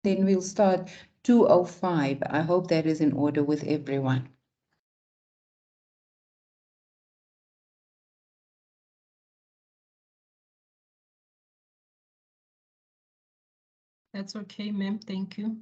Then we'll start 2:05. I hope that is in order with everyone. That's okay, ma'am. Thank you.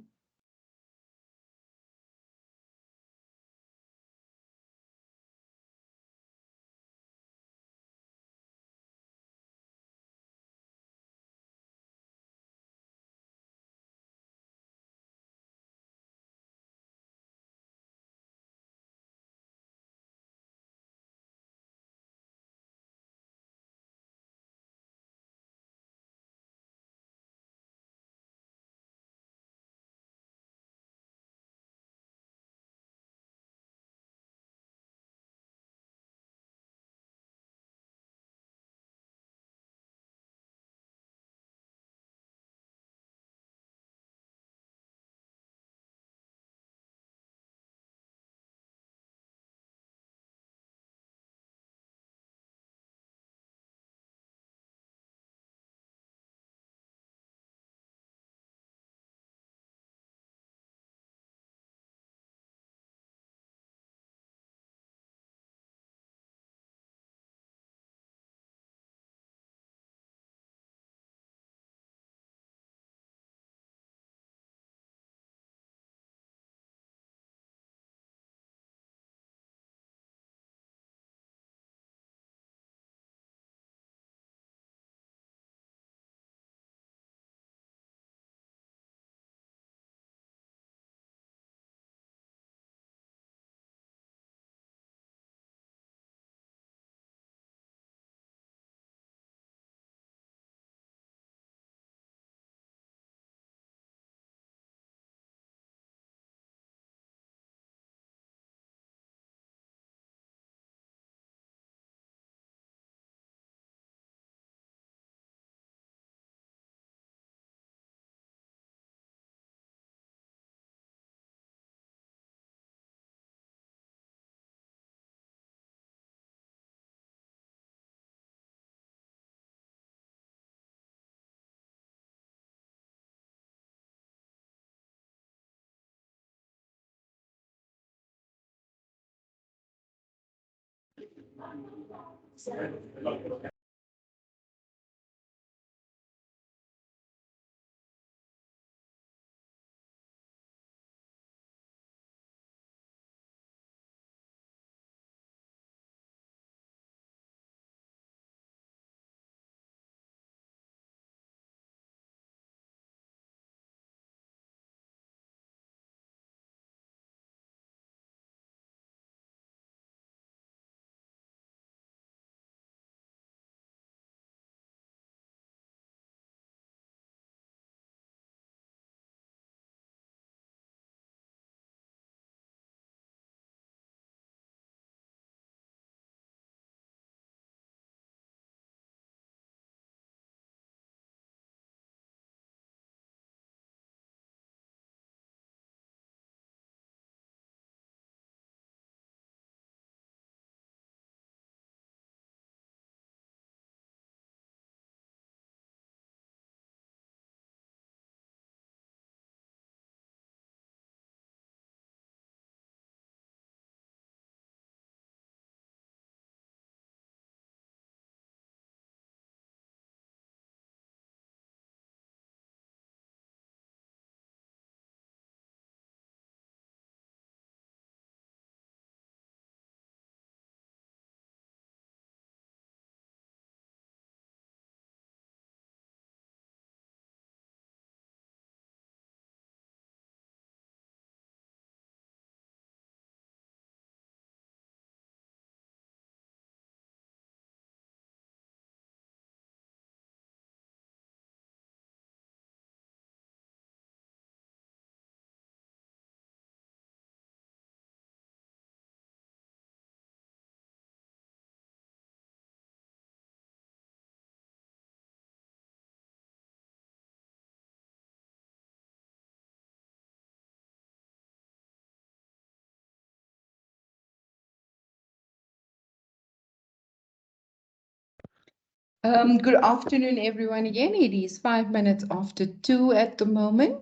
Good afternoon, everyone. Again, it is 5 minutes after 2 at the moment.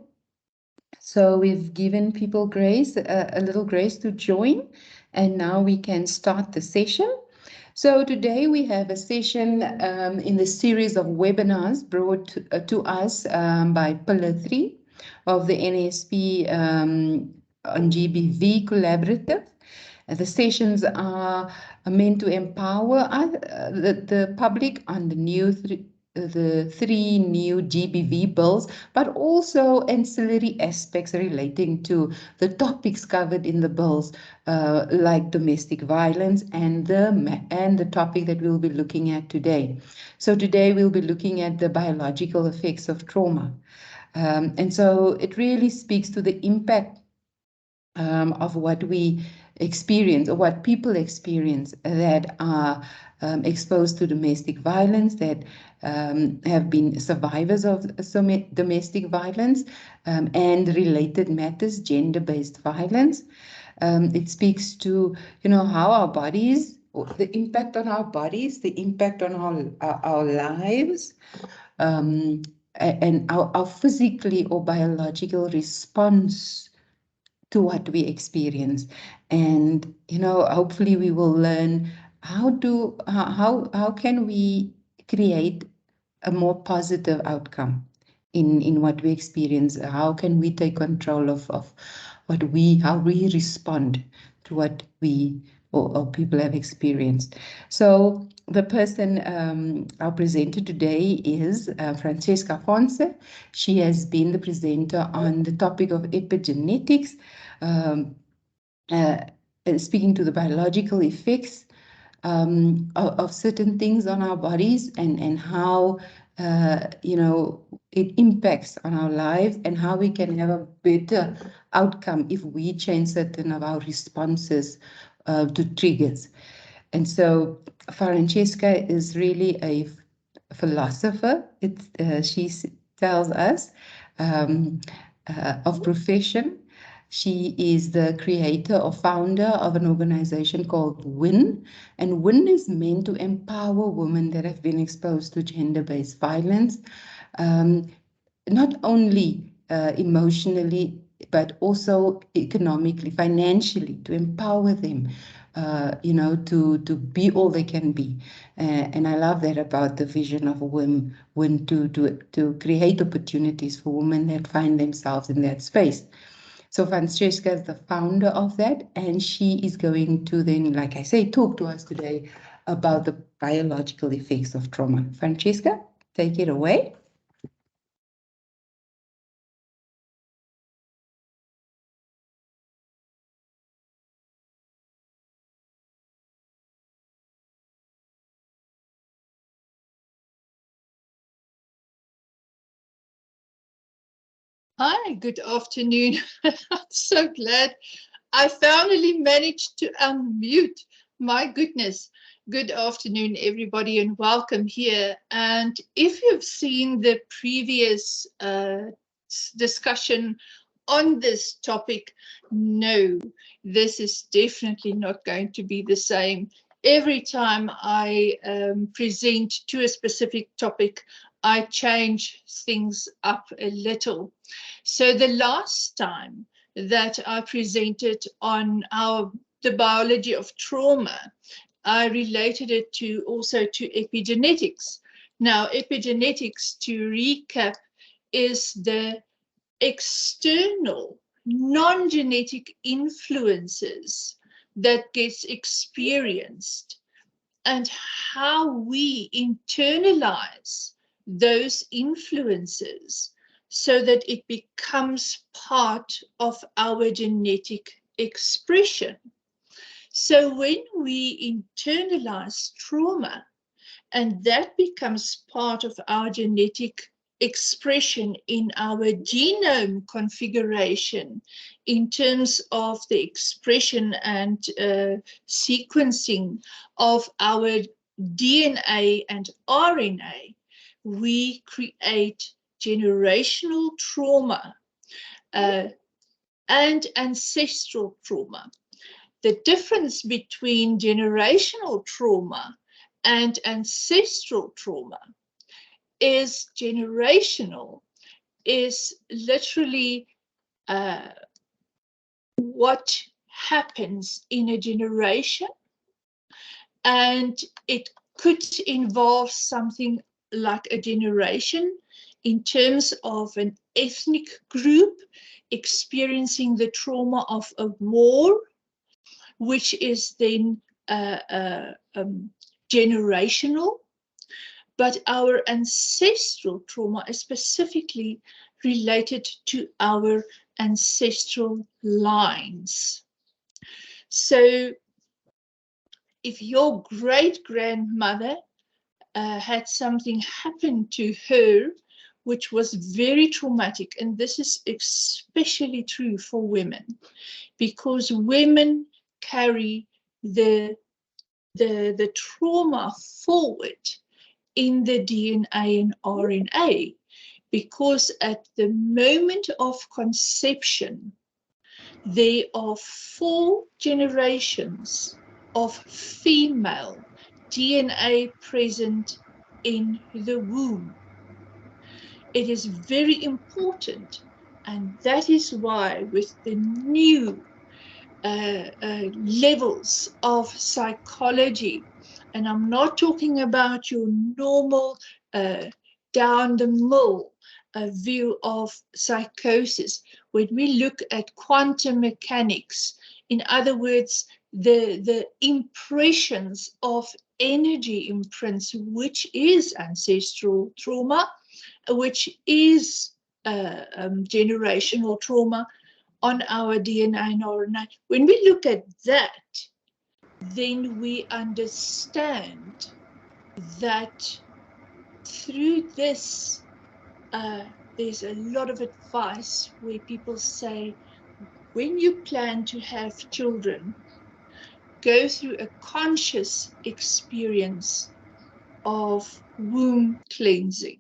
So we've given people grace, a little grace to join, and now we can start the session. So today we have a session in the series of webinars brought to us by Pillar 3 of the NSP on GBV Collaborative. The sessions are meant to empower the public on the three new GBV bills, but also ancillary aspects relating to the topics covered in the bills, like domestic violence and the topic that we'll be looking at today. So today we'll be looking at the biological effects of trauma. And so it really speaks to the impact of what we experience or what people experience that are exposed to domestic violence, that have been survivors of some domestic violence and related matters, gender-based violence. It speaks to, how our bodies, the impact on our bodies, the impact on our lives, and our physically or biological response to what we experience. And hopefully we will learn how can we create a more positive outcome in what we experience. How can we take control of how we respond to what we or people have experienced. So the person, our presenter today is Francesca Fonse. She has been the presenter on the topic of epigenetics, um, uh, speaking to the biological effects of certain things on our bodies, and how it impacts on our lives, and how we can have a better outcome if we change certain of our responses to triggers. And so Francesca is really a philosopher. She tells us of profession. She is the creator or founder of an organization called WIN, and WIN is meant to empower women that have been exposed to gender-based violence, um, not only emotionally, but also economically, financially, to empower them, to be all they can be. And I love that about the vision of WIN, to create opportunities for women that find themselves in that space. So Francesca is the founder of that, and she is going to then, like I say, talk to us today about the biological effects of trauma. Francesca, take it away. Hi, good afternoon. I'm so glad I finally managed to unmute. My goodness. Good afternoon, everybody, and welcome here. And if you've seen the previous discussion on this topic, no, this is definitely not going to be the same. Every time I present to a specific topic, I change things up a little. So the last time that I presented on the biology of trauma, I related it also to epigenetics. Now, epigenetics, to recap, is the external, non-genetic influences that gets experienced and how we internalize those influences so that it becomes part of our genetic expression. So when we internalize trauma, and that becomes part of our genetic expression in our genome configuration in terms of the expression and sequencing of our DNA and RNA, we create generational trauma and ancestral trauma. The difference between generational trauma and ancestral trauma is generational is literally what happens in a generation, and it could involve something like a generation in terms of an ethnic group experiencing the trauma of a war, which is then generational. But our ancestral trauma is specifically related to our ancestral lines. So if your great-grandmother had something happen to her which was very traumatic, and this is especially true for women, because women carry the trauma forward in the DNA and RNA, because at the moment of conception, there are 4 generations of female DNA present in the womb. It is very important, and that is why with the new levels of psychology, and I'm not talking about your normal down the mill view of psychosis. When we look at quantum mechanics, in other words, the impressions of energy imprints, which is ancestral trauma, which is generational trauma on our DNA and RNA. When we look at that, then we understand that through this, there's a lot of advice where people say, when you plan to have children, go through a conscious experience of womb cleansing.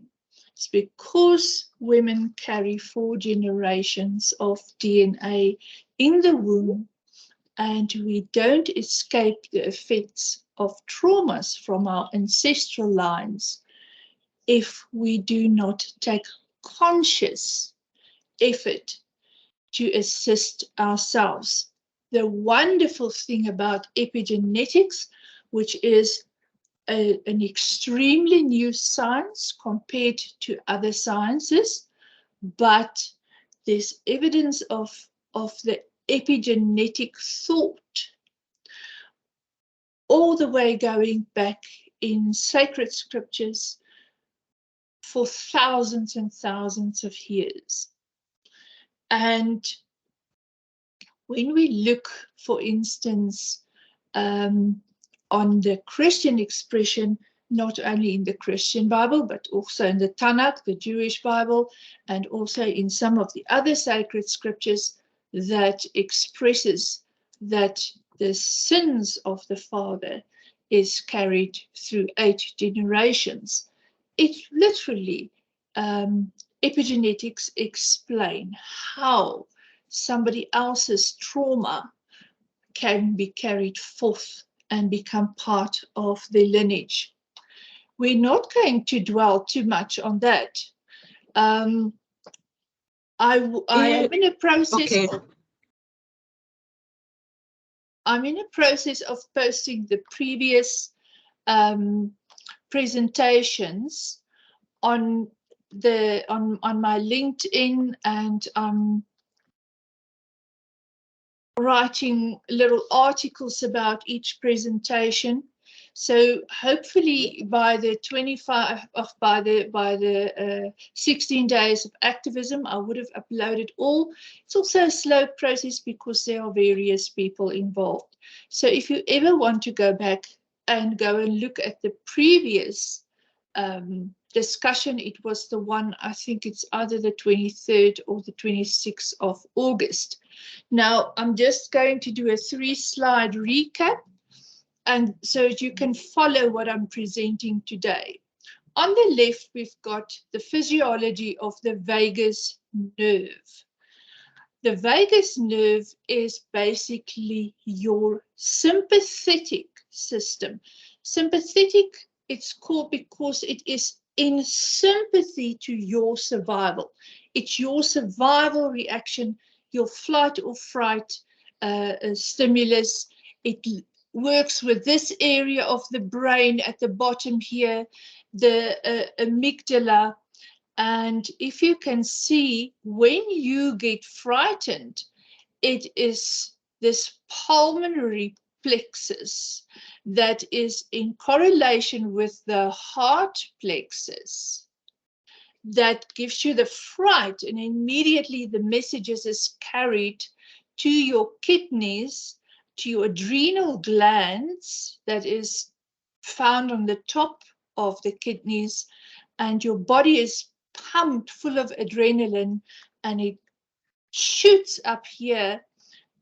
It's because women carry 4 generations of DNA in the womb, and we don't escape the effects of traumas from our ancestral lines if we do not take conscious effort to assist ourselves. The wonderful thing about epigenetics, which is an extremely new science compared to other sciences, but there's evidence of the epigenetic thought all the way going back in sacred scriptures for thousands and thousands of years. And when we look, for instance, on the Christian expression, not only in the Christian Bible, but also in the Tanakh, the Jewish Bible, and also in some of the other sacred scriptures that expresses that the sins of the father is carried through 8 generations. It literally, epigenetics explain how somebody else's trauma can be carried forth and become part of the lineage. We're not going to dwell too much on that. I am in a process. Okay. I'm in a process of posting the previous presentations on my LinkedIn, and writing little articles about each presentation. So hopefully by the 16 days of activism, I would have uploaded all. It's also a slow process because there are various people involved. So if you ever want to go back and look at the previous discussion, it was the one, I think it's either the 23rd or the 26th of August. Now, I'm just going to do a 3-slide recap, and so you can follow what I'm presenting today. On the left, we've got the physiology of the vagus nerve. The vagus nerve is basically your sympathetic system. Sympathetic, it's called because it is in sympathy to your survival. It's your survival reaction your flight or fright stimulus. It works with this area of the brain at the bottom here, the amygdala. And if you can see, when you get frightened, it is this pulmonary plexus that is in correlation with the heart plexus that gives you the fright, and immediately the messages is carried to your kidneys, to your adrenal glands that is found on the top of the kidneys, and your body is pumped full of adrenaline, and it shoots up here,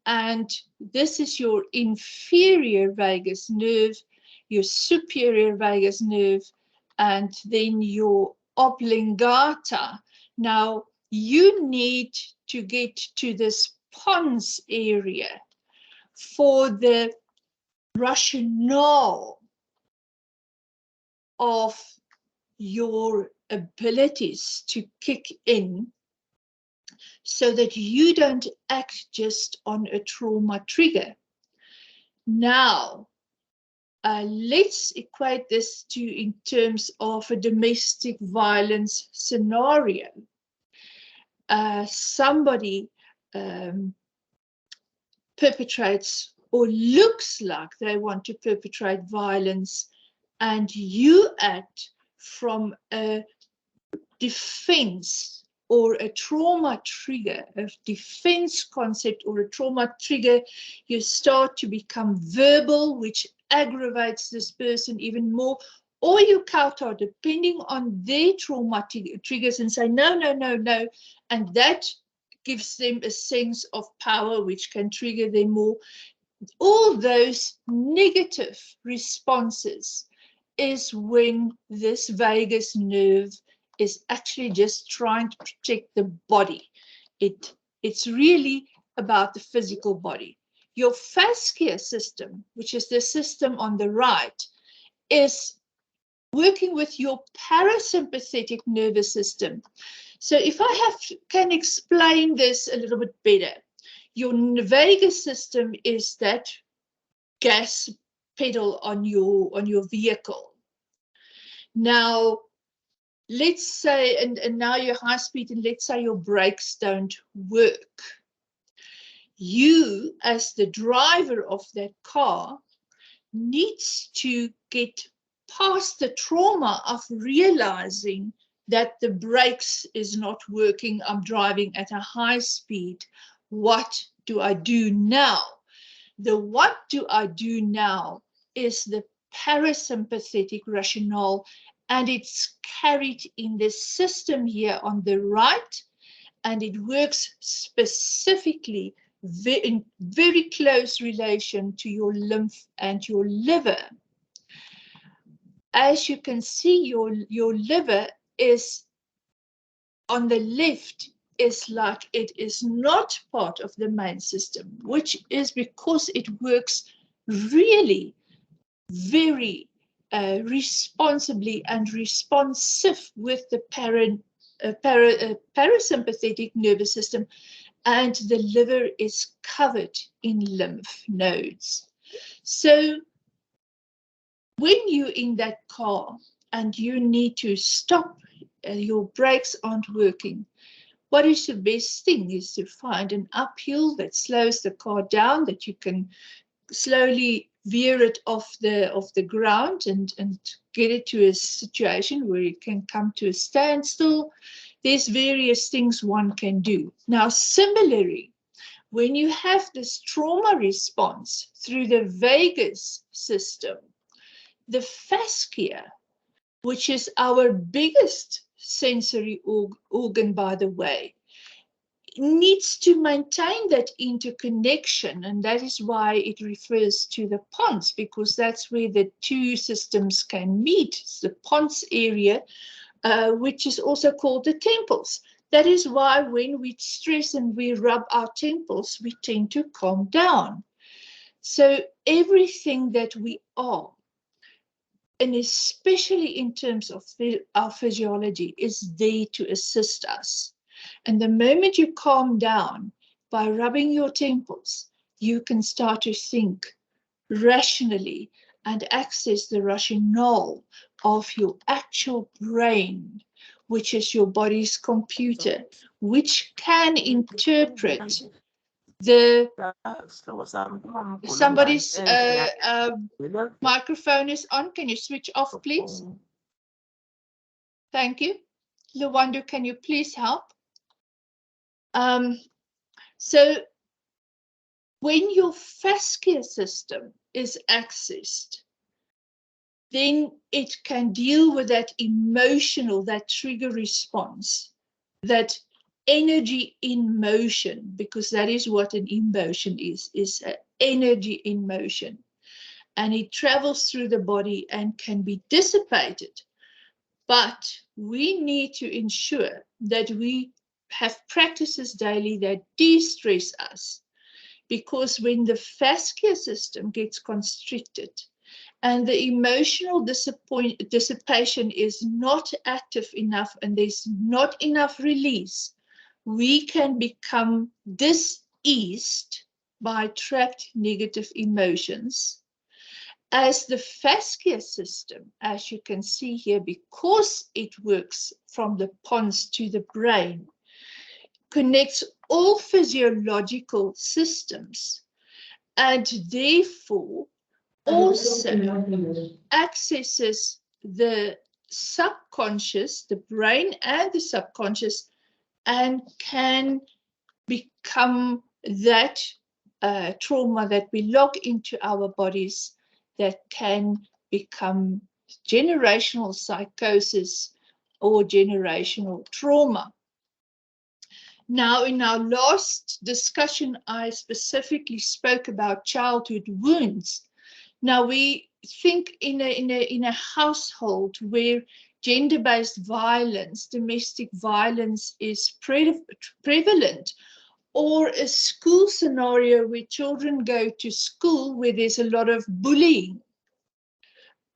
and this is your inferior vagus nerve, your superior vagus nerve, and then your oblongata. Now you need to get to this pons area for the rationale of your abilities to kick in, so that you don't act just on a trauma trigger. Now, let's equate this to in terms of a domestic violence scenario. Somebody perpetrates or looks like they want to perpetrate violence, and you act from a defense or a trauma trigger, a defense concept or a trauma trigger. You start to become verbal, which aggravates this person even more, or you counter depending on their trauma triggers and say, no, no, no, no, and that gives them a sense of power, which can trigger them more. All those negative responses is when this vagus nerve is actually just trying to protect the body. It's really about the physical body. Your fascia system, which is the system on the right, is working with your parasympathetic nervous system. So if I can explain this a little bit better, your vagus system is that gas pedal on your vehicle. Now, let's say, and now you're high speed, and let's say your brakes don't work. You, as the driver of that car, needs to get past the trauma of realizing that the brakes is not working. I'm driving at a high speed. What do I do now? The what do I do now is the parasympathetic rationale, and it's carried in this system here on the right, and it works specifically in very close relation to your lymph and your liver. As you can see, your liver is on the left, is like it is not part of the main system, which is because it works really very responsibly and responsive with the parasympathetic nervous system, and the liver is covered in lymph nodes. So when you're in that car and you need to stop, your brakes aren't working, what is the best thing is to find an uphill that slows the car down, that you can slowly veer it off the ground and get it to a situation where it can come to a standstill. There's various things one can do. Now, similarly, when you have this trauma response through the vagus system, the fascia, which is our biggest sensory organ, by the way, needs to maintain that interconnection, and that is why it refers to the pons, because that's where the two systems can meet. It's the pons area, which is also called the temples. That is why when we stress and we rub our temples, we tend to calm down. So everything that we are, and especially in terms of our physiology, is there to assist us. And the moment you calm down, by rubbing your temples, you can start to think rationally and access the rationale of your actual brain, which is your body's computer, which can interpret the somebody's microphone is on. Can you switch off, please? Thank you. Lwando, can you please help? So when your fascia system is accessed, then it can deal with that emotional, that trigger response, that energy in motion, because that is what an emotion is energy in motion. And it travels through the body and can be dissipated. But we need to ensure that we have practices daily that de-stress us, because when the fascia system gets constricted and the emotional dissipation is not active enough and there's not enough release, we can become diseased by trapped negative emotions. As the fascia system, as you can see here, because it works from the pons to the brain, connects all physiological systems, and therefore also accesses the subconscious, the brain and the subconscious, and can become that trauma that we lock into our bodies, that can become generational psychosis or generational trauma. Now, in our last discussion, I specifically spoke about childhood wounds. Now, we think in a household where gender-based violence, domestic violence is prevalent, or a school scenario where children go to school where there's a lot of bullying.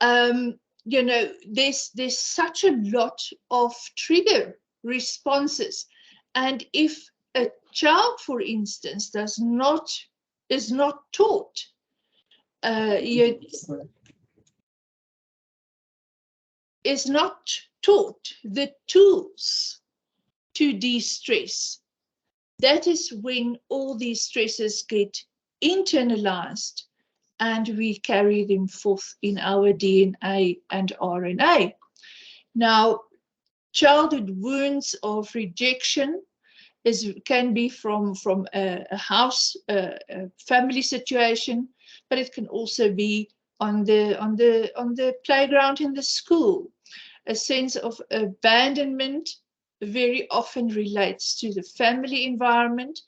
You know, there's such a lot of trigger responses. And if a child, for instance, is not taught, is not taught the tools to de-stress, that is when all these stresses get internalized and we carry them forth in our DNA and RNA. Now, childhood wounds of rejection can be from a house, a family situation, but it can also be on the playground in the school. A sense of abandonment very often relates to the family environment.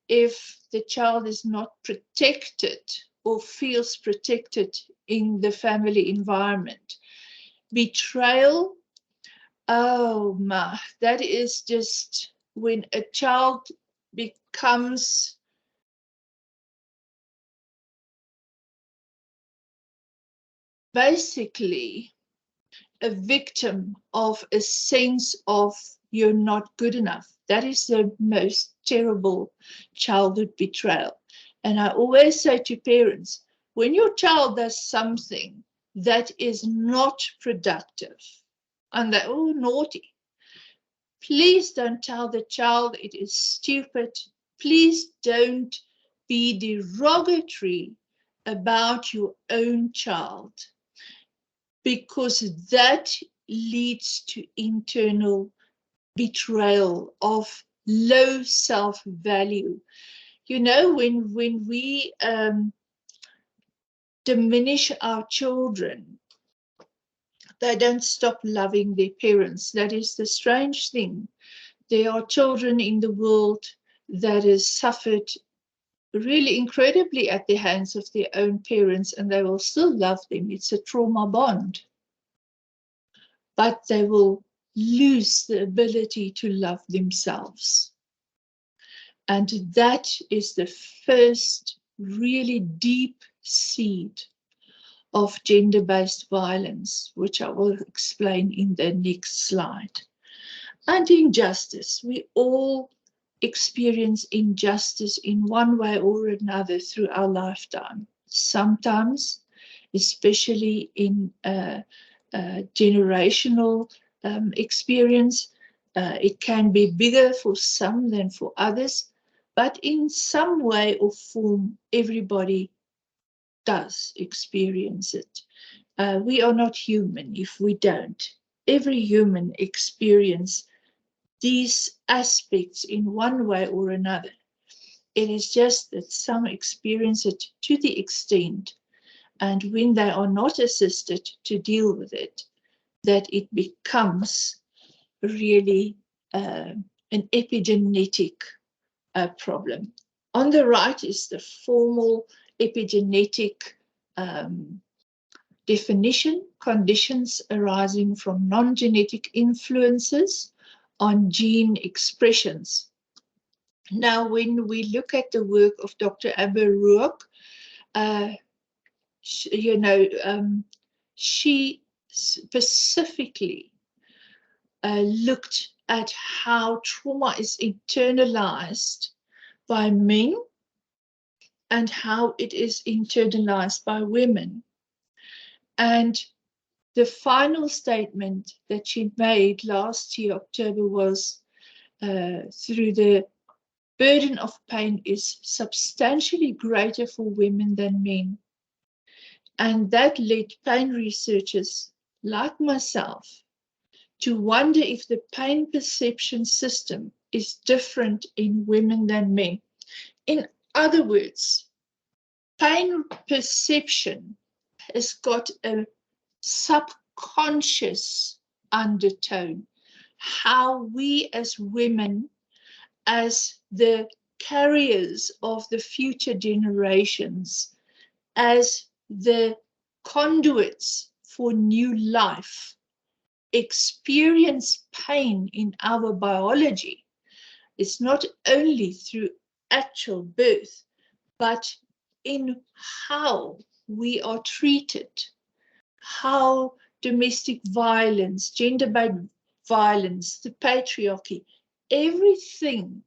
If the child is not protected or feels protected in the family environment. Betrayal, oh my, that is just when a child becomes basically a victim of a sense of you're not good enough. That is the most terrible childhood betrayal. And I always say to parents, when your child does something that is not productive, and they're all naughty, please don't tell the child it is stupid. Please don't be derogatory about your own child, because that leads to internal betrayal of low self-value. You know, when we diminish our children, they don't stop loving their parents. That is the strange thing. There are children in the world that has suffered really incredibly at the hands of their own parents, and they will still love them. It's a trauma bond. But they will lose the ability to love themselves. And that is the first really deep seed of gender-based violence, which I will explain in the next slide. And injustice. We all experience injustice in one way or another through our lifetime. Sometimes, especially in generational experience, it can be bigger for some than for others, but in some way or form, everybody does experience it. We are not human if we don't. Every human experiences these aspects in one way or another. It is just that some experience it to the extent, and when they are not assisted to deal with it, that it becomes really an epigenetic problem. On the right is the formal epigenetic definition: conditions arising from non-genetic influences on gene expressions. Now, when we look at the work of Dr. Aberook, she specifically looked at how trauma is internalized by men and how it is internalized by women. And the final statement that she made last year, October, was through the burden of pain is substantially greater for women than men. And that led pain researchers like myself to wonder if the pain perception system is different in women than men. In other words, pain perception has got a subconscious undertone. How we as women, as the carriers of the future generations, as the conduits for new life, experience pain in our biology. It's not only through actual birth, but in how we are treated, how domestic violence, gender-based violence, the patriarchy, everything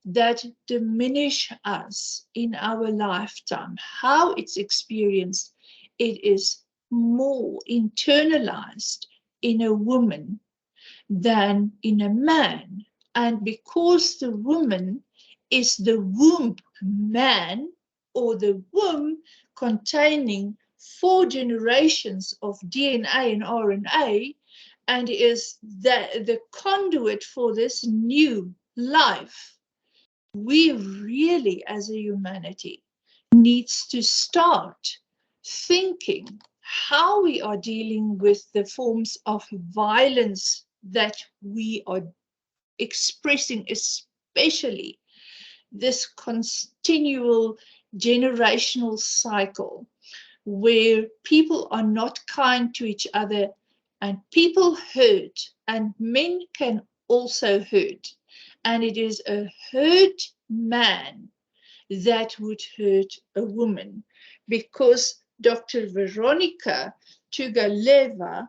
that diminish us in our lifetime, how it's experienced, it is more internalized in a woman than in a man. And because the woman is the womb man, or the womb containing 4 generations of DNA and RNA, and is the conduit for this new life, we really, as a humanity, needs to start thinking how we are dealing with the forms of violence that we are expressing, especially this continual generational cycle where people are not kind to each other and people hurt, and men can also hurt. And it is a hurt man that would hurt a woman, because Dr. Veronika Tugaleva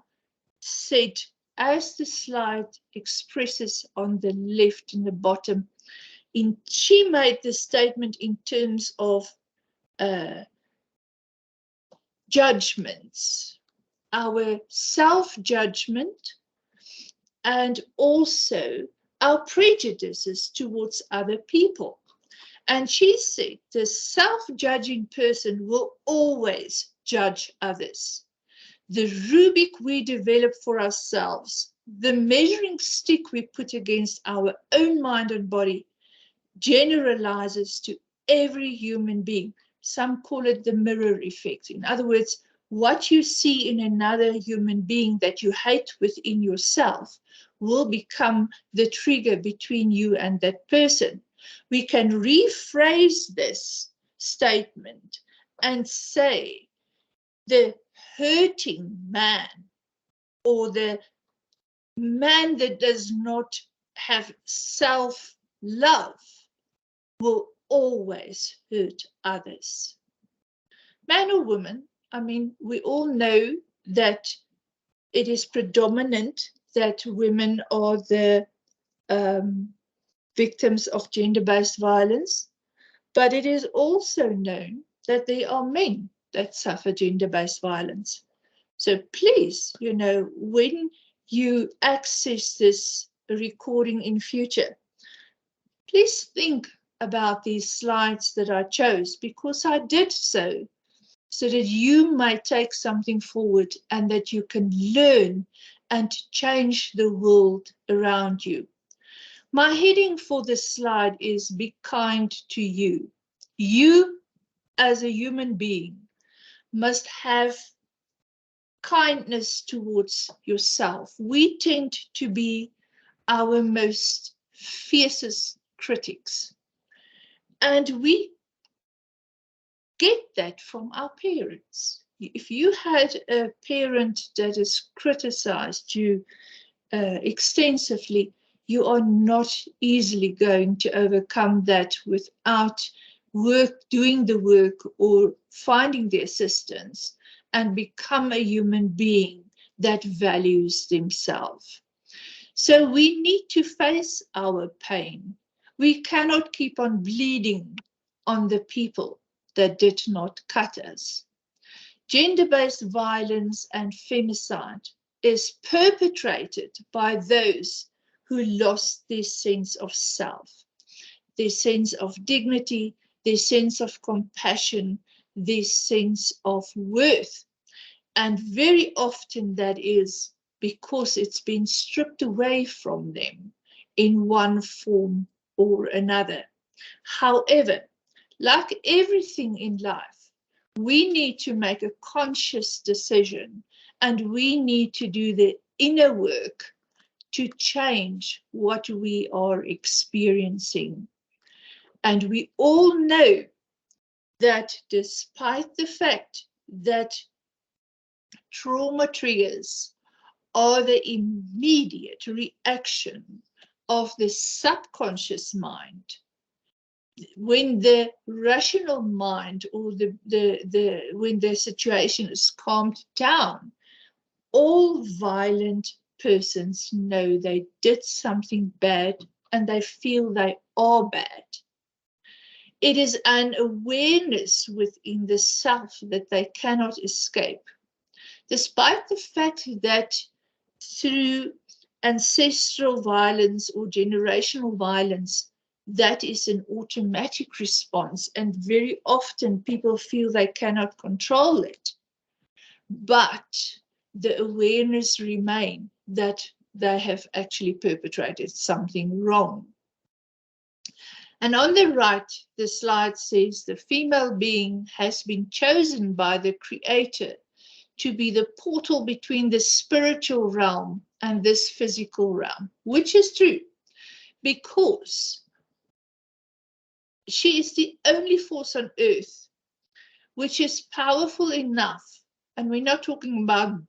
said, as the slide expresses on the left in the bottom, she made the statement in terms of judgments, our self-judgment, and also our prejudices towards other people. And she said the self-judging person will always judge others. The rubric we develop for ourselves, the measuring stick we put against our own mind and body, generalizes to every human being. Some call it the mirror effect. In other words, what you see in another human being that you hate within yourself will become the trigger between you and that person. We can rephrase this statement and say the hurting man, or the man that does not have self-love, will always hurt others. Man or woman, I mean, we all know that it is predominant that women are the victims of gender-based violence, but it is also known that there are men that suffer gender-based violence. So please, when you access this recording in future, please think about these slides that I chose, because I did so that you might take something forward and that you can learn and change the world around you. My heading for this slide is Be Kind to You. You, as a human being, must have kindness towards yourself. We tend to be our most fiercest critics, and we get that from our parents. If you had a parent that has criticized you extensively, you are not easily going to overcome that without doing the work or finding the assistance and become a human being that values themselves. So we need to face our pain. We cannot keep on bleeding on the people that did not cut us. Gender-based violence and femicide is perpetrated by those who lost their sense of self, their sense of dignity, their sense of compassion, their sense of worth. And very often that is because it's been stripped away from them in one form or another. However, like everything in life, we need to make a conscious decision, and we need to do the inner work to change what we are experiencing. And we all know that despite the fact that trauma triggers are the immediate reaction of the subconscious mind, when the rational mind or when the situation is calmed down, all violent persons know they did something bad and they feel they are bad. It is an awareness within the self that they cannot escape, despite the fact that through ancestral violence or generational violence, that is an automatic response, and very often people feel they cannot control it. But the awareness remains that they have actually perpetrated something wrong. And on the right, the slide says the female being has been chosen by the Creator to be the portal between the spiritual realm and this physical realm, which is true, because she is the only force on earth which is powerful enough, and we're not talking about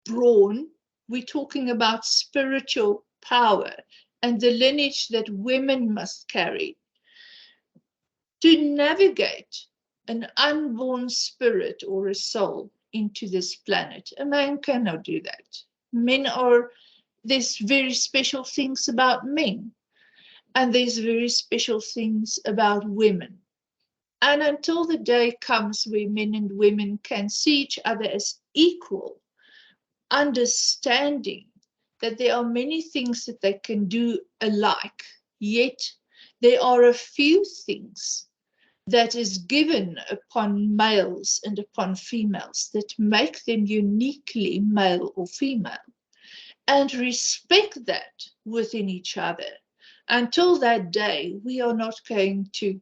brawn, we're talking about spiritual power and the lineage that women must carry to navigate an unborn spirit or a soul into this planet. A man cannot do that. There's very special things about men, and there's very special things about women. And until the day comes where men and women can see each other as equal, understanding that there are many things that they can do alike, yet there are a few things that is given upon males and upon females that make them uniquely male or female, and respect that within each other. Until that day, we are not going to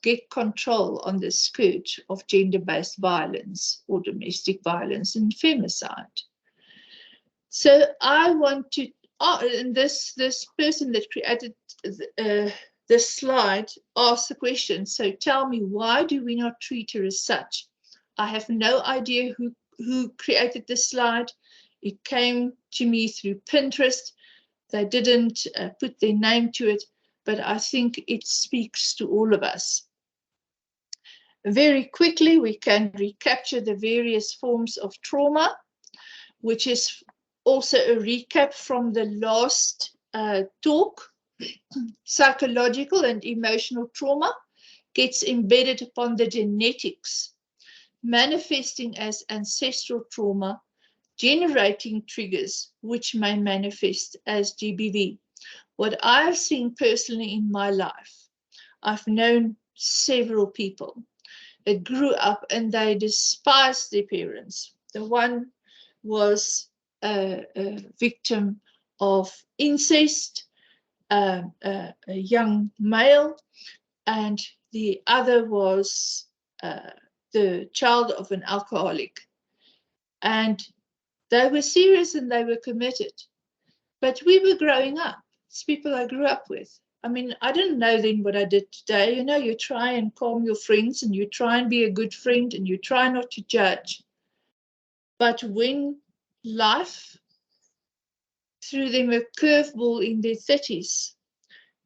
get control on the scourge of gender-based violence or domestic violence and femicide. So I want to, and this person that created this slide asked the question, so tell me, why do we not treat her as such? I have no idea who created this slide. It came to me through Pinterest. They didn't put their name to it, but I think it speaks to all of us. Very quickly, we can recapture the various forms of trauma, which is also a recap from the last talk. Psychological and emotional trauma gets embedded upon the genetics, manifesting as ancestral trauma, generating triggers which may manifest as GBV. What I've seen personally in my life, I've known several people that grew up and they despised their parents. The one was a victim of incest, a young male, and the other was the child of an alcoholic. And they were serious and they were committed. But we were growing up. It's people I grew up with. I mean, I didn't know then what I did today. You know, you try and calm your friends and you try and be a good friend and you try not to judge. But when life threw them a curveball in their 30s,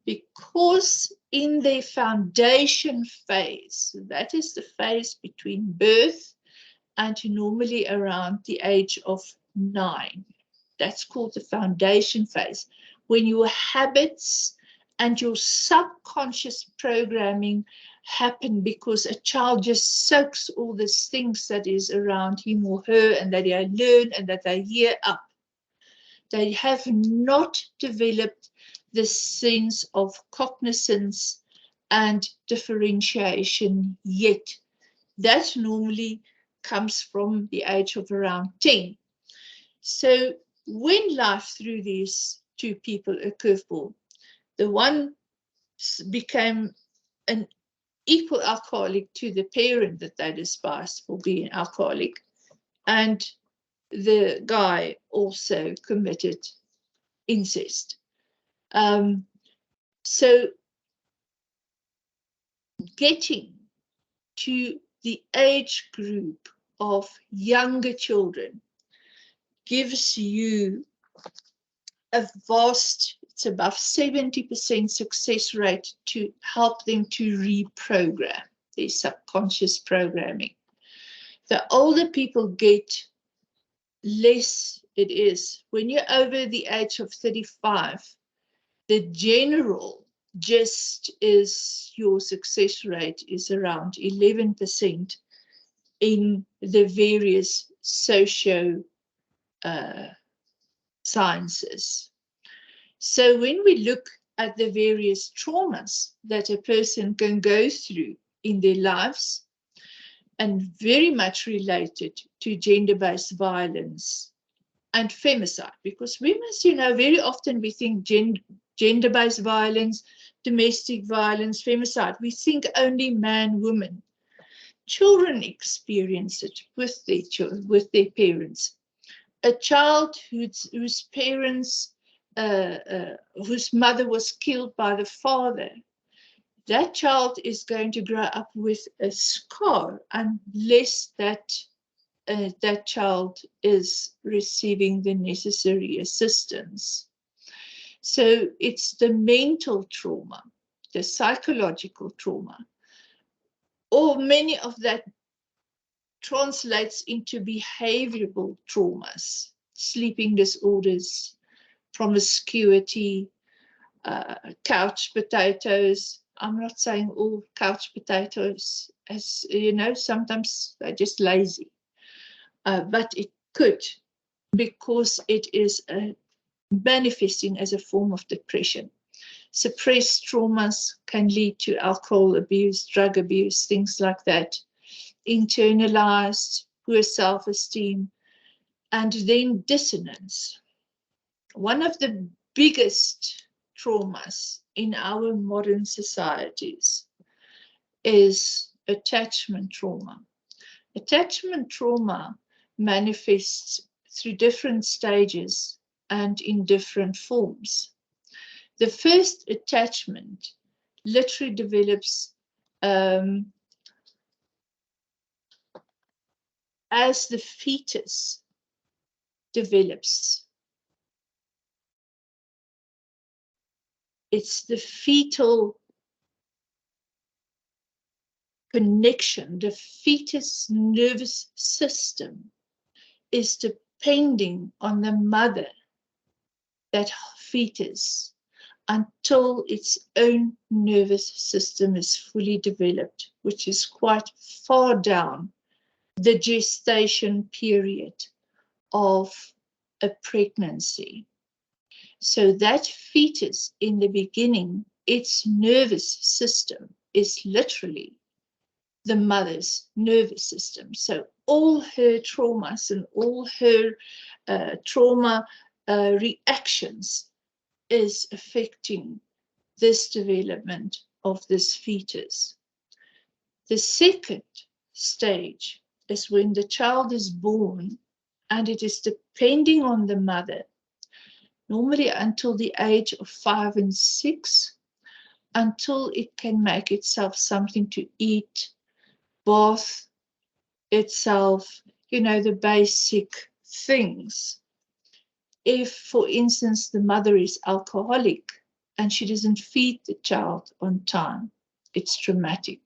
because in their foundation phase, that is the phase between birth and normally around the age of 9. That's called the foundation phase, when your habits and your subconscious programming happen because a child just soaks all these things that is around him or her and that they learn and that they hear up. They have not developed the sense of cognizance and differentiation yet. That normally comes from the age of around 10. So when life threw these two people a curveball, the one became an equal alcoholic to the parent that they despised for being alcoholic, and the guy also committed incest. So getting to the age group of younger children gives you a vast, it's above 70% success rate to help them to reprogram their subconscious programming. The older people get, less it is. When you're over the age of 35, the general gist is your success rate is around 11% in the various socio sciences. So when we look at the various traumas that a person can go through in their lives, and very much related to gender-based violence and femicide, because women's, you know, very often we think gender-based violence, domestic violence, femicide, we think only man, woman. Children experience it with their children, with their parents. A child whose parents, whose mother was killed by the father, that child is going to grow up with a scar unless that child is receiving the necessary assistance. So it's the mental trauma, the psychological trauma, or many of that translates into behavioral traumas, sleeping disorders, promiscuity, couch potatoes. I'm not saying all couch potatoes, as you know, sometimes they're just lazy, but it could, because it is manifesting as a form of depression. Suppressed traumas can lead to alcohol abuse, drug abuse, things like that. Internalized, poor self-esteem, and then dissonance. One of the biggest traumas in our modern societies is attachment trauma. Attachment trauma manifests through different stages and in different forms. The first attachment literally develops as the fetus develops. It's the fetal connection. The fetus nervous system is depending on the mother. That fetus until its own nervous system is fully developed, which is quite far down the gestation period of a pregnancy. So that fetus in the beginning, its nervous system is literally the mother's nervous system. So all her traumas and all her trauma reactions is affecting this development of this fetus. The second stage is when the child is born, and it is depending on the mother, normally until the age of 5 and 6, until it can make itself something to eat, bath itself, the basic things. If, for instance, the mother is alcoholic and she doesn't feed the child on time, it's traumatic.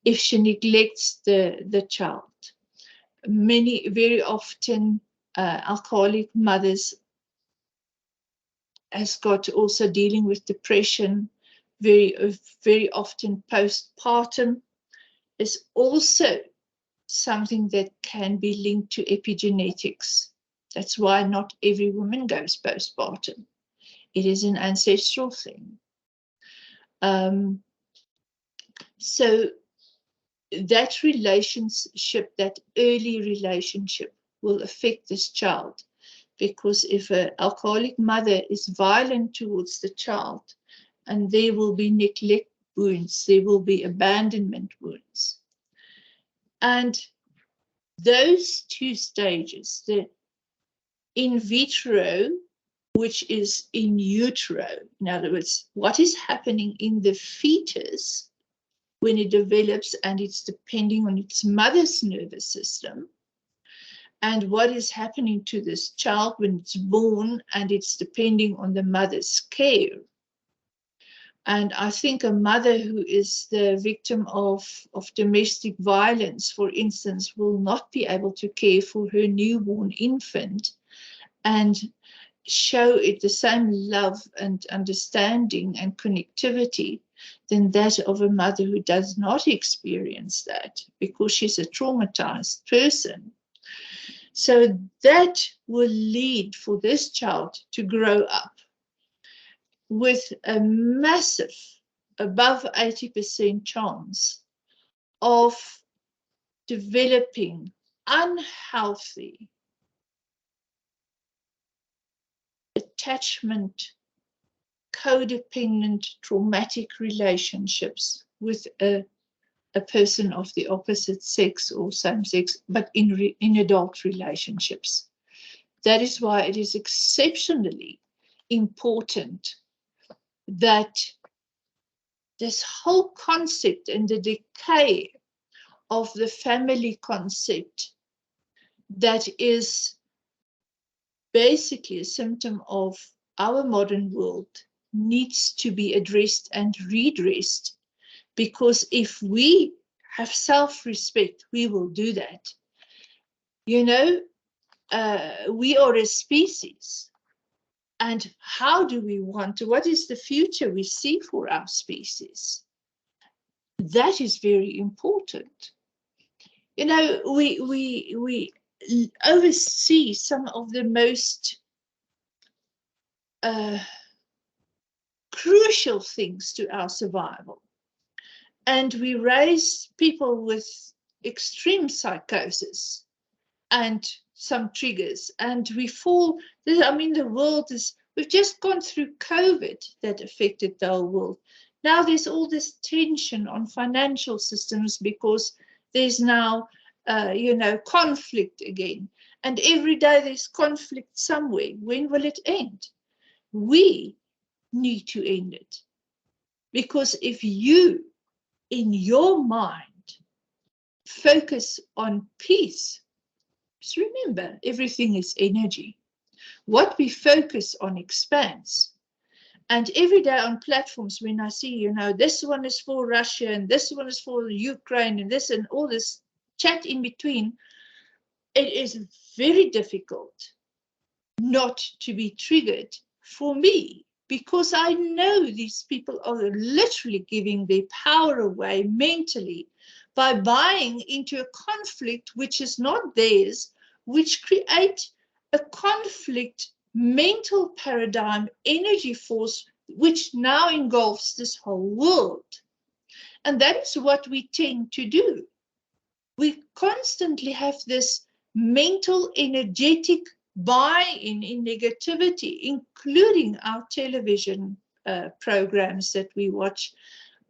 If she neglects the child, very often alcoholic mothers has got also dealing with depression, very often postpartum is also something that can be linked to epigenetics. That's why not every woman goes postpartum. It is an ancestral thing. So that relationship, that early relationship, will affect this child, because if an alcoholic mother is violent towards the child, and there will be neglect wounds, there will be abandonment wounds. And those two stages, the in vitro, which is in utero, in other words, what is happening in the fetus when it develops and it's depending on its mother's nervous system, and what is happening to this child when it's born and it's depending on the mother's care. And I think a mother who is the victim of domestic violence, for instance, will not be able to care for her newborn infant and show it the same love and understanding and connectivity than that of a mother who does not experience that, because she's a traumatized person. So that will lead for this child to grow up with a massive, above 80% chance of developing unhealthy attachment, codependent, traumatic relationships with a person of the opposite sex or same sex, but in adult relationships. That is why it is exceptionally important that this whole concept and the decay of the family concept, that is basically a symptom of our modern world, needs to be addressed and redressed. Because if we have self-respect, we will do that. We are a species. And how do we want to, what is the future we see for our species? That is very important. We oversee some of the most crucial things to our survival. And we raise people with extreme psychosis and some triggers, and we fall. The world is, we've just gone through COVID that affected the whole world. Now there's all this tension on financial systems because there's now, conflict again. And every day there's conflict somewhere. When will it end? We need to end it. Because if you, in your mind, focus on peace, just remember, everything is energy. What we focus on expands. And every day on platforms, when I see, this one is for Russia and this one is for Ukraine and this and all this chat in between, it is very difficult not to be triggered for me because I know these people are literally giving their power away mentally by buying into a conflict which is not theirs, which create a conflict mental paradigm, energy force, which now engulfs this whole world. And that is what we tend to do. We constantly have this mental, energetic buy-in in negativity, including our television programs that we watch,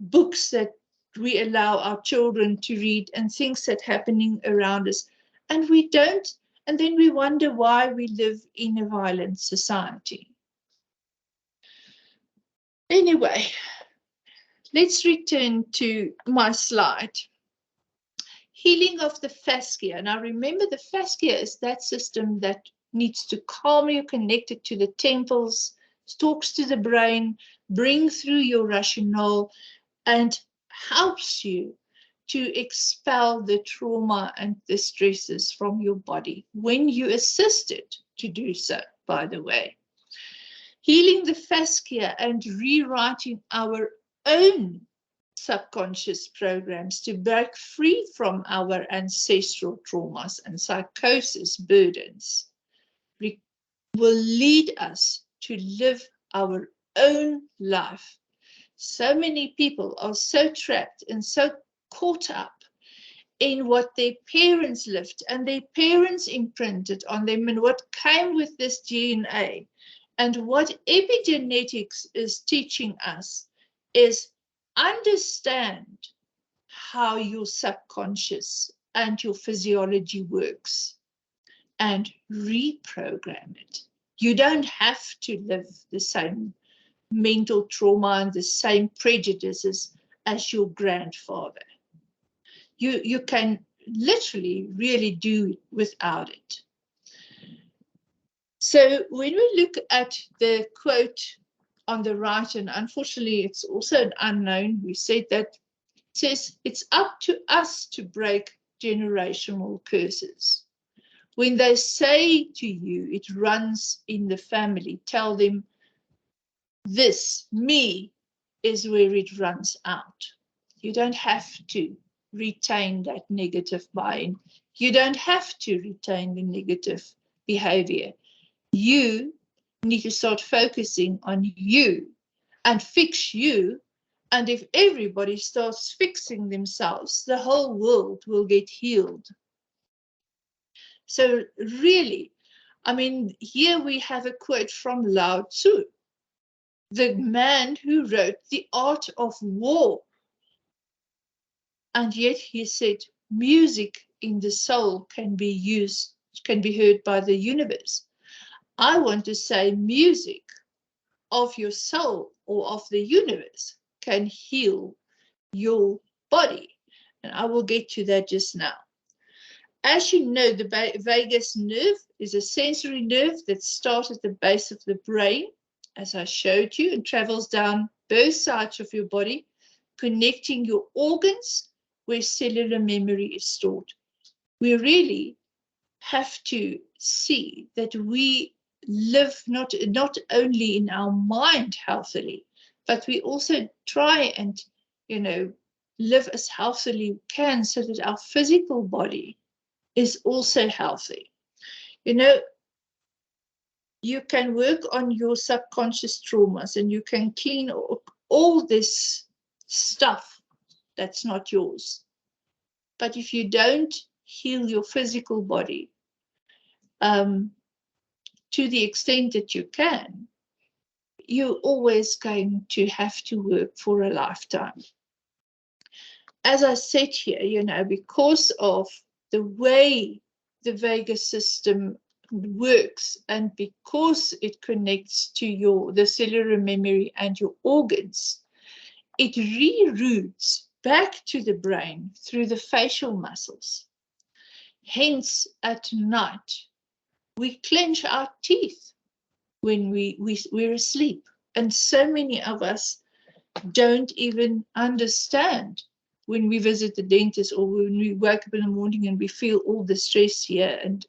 books that we allow our children to read, and things that are happening around us. And we don't, and then we wonder why we live in a violent society. Anyway, let's return to my slide. Healing of the fascia. Now remember, the fascia is that system that needs to calm you, connect it to the temples, talks to the brain, bring through your rationale, and helps you to expel the trauma and the stresses from your body when you assist it to do so, by the way. Healing the fascia and rewriting our own subconscious programs to break free from our ancestral traumas and psychosis burdens will lead us to live our own life. So many people are so trapped and so caught up in what their parents lived and their parents imprinted on them and what came with this DNA. And what epigenetics is teaching us is understand how your subconscious and your physiology works and reprogram it. You don't have to live the same mental trauma and the same prejudices as your grandfather. You can literally really do without it. So when we look at the quote on the right, and unfortunately it's also an unknown, we said that it says it's up to us to break generational curses. When they say to you it runs in the family, tell them this, me, is where it runs out. You don't have to retain that negative buy-in. You don't have to retain the negative behavior. You need to start focusing on you and fix you. And if everybody starts fixing themselves, the whole world will get healed. So really, I mean, here we have a quote from Lao Tzu, the man who wrote The Art of War. And yet he said, music in the soul can be used, can be heard by the universe. I want to say music of your soul or of the universe can heal your body. And I will get to that just now. As you know, the vagus nerve is a sensory nerve that starts at the base of the brain, as I showed you, and travels down both sides of your body, connecting your organs where cellular memory is stored. We really have to see that we live not only in our mind healthily, but we also try and, live as healthily we can so that our physical body is also healthy. You can work on your subconscious traumas and you can clean all this stuff that's not yours. But if you don't heal your physical body to the extent that you can, you're always going to have to work for a lifetime. As I said here, because of the way the vagus system works and because it connects to the cellular memory and your organs, it reroutes back to the brain through the facial muscles. Hence, at night, we clench our teeth when we're asleep. And so many of us don't even understand when we visit the dentist or when we wake up in the morning and we feel all the stress here and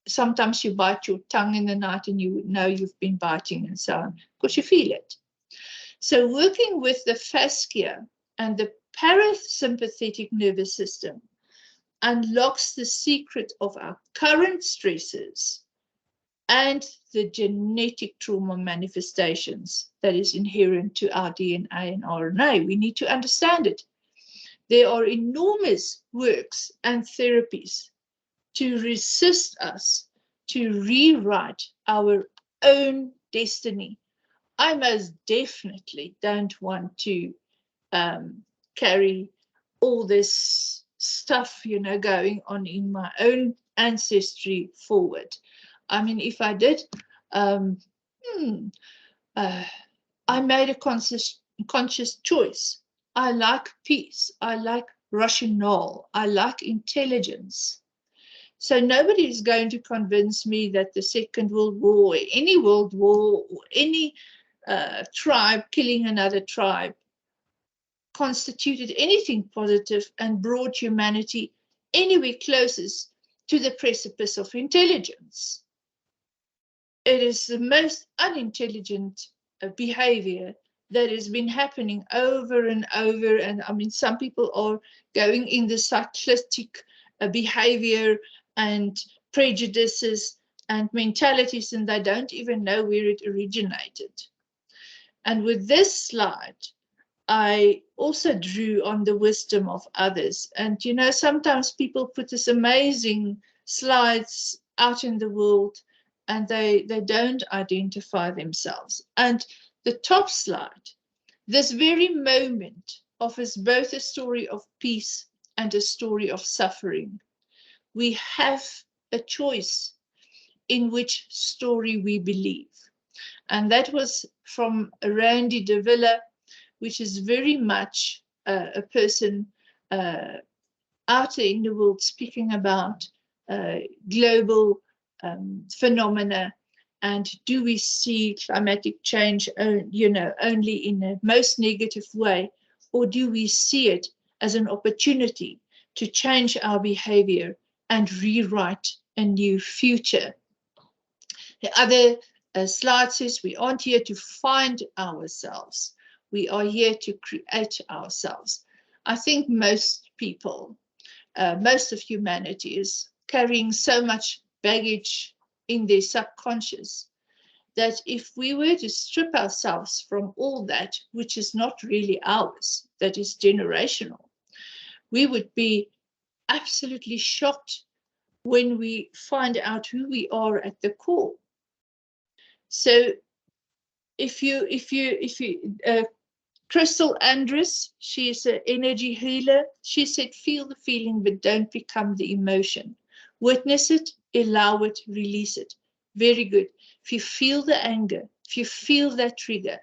sometimes you bite your tongue in the night and you know you've been biting and so on, because you feel it. So working with the fascia and the parasympathetic nervous system unlocks the secret of our current stresses and the genetic trauma manifestations that is inherent to our DNA and RNA. We need to understand it. There are enormous works and therapies to resist us to rewrite our own destiny. I most definitely don't want to carry all this stuff, going on in my own ancestry forward. I mean, if I did, I made a conscious choice. I like peace. I like rationale. I like intelligence. So nobody is going to convince me that the Second World War, any world war, or any tribe killing another tribe constituted anything positive and brought humanity anywhere closest to the precipice of intelligence. It is the most unintelligent behavior that has been happening over and over. And I mean, some people are going in the cyclistic behavior and prejudices and mentalities, and they don't even know where it originated. And with this slide, I also drew on the wisdom of others. And, sometimes people put this amazing slides out in the world and they don't identify themselves. And the top slide, this very moment offers both a story of peace and a story of suffering. We have a choice in which story we believe. And that was from Randy de Villa, which is very much a person out in the world speaking about global phenomena, and do we see climatic change, only in a most negative way, or do we see it as an opportunity to change our behavior and rewrite a new future? The other slide says we aren't here to find ourselves. We are here to create ourselves. I think most people, most of humanity is carrying so much baggage in their subconscious that if we were to strip ourselves from all that, which is not really ours, that is generational, we would be absolutely shocked when we find out who we are at the core. So if you Crystal Andrus, she is an energy healer. She said, feel the feeling, but don't become the emotion. Witness it, allow it, release it. Very good. If you feel the anger, if you feel that trigger,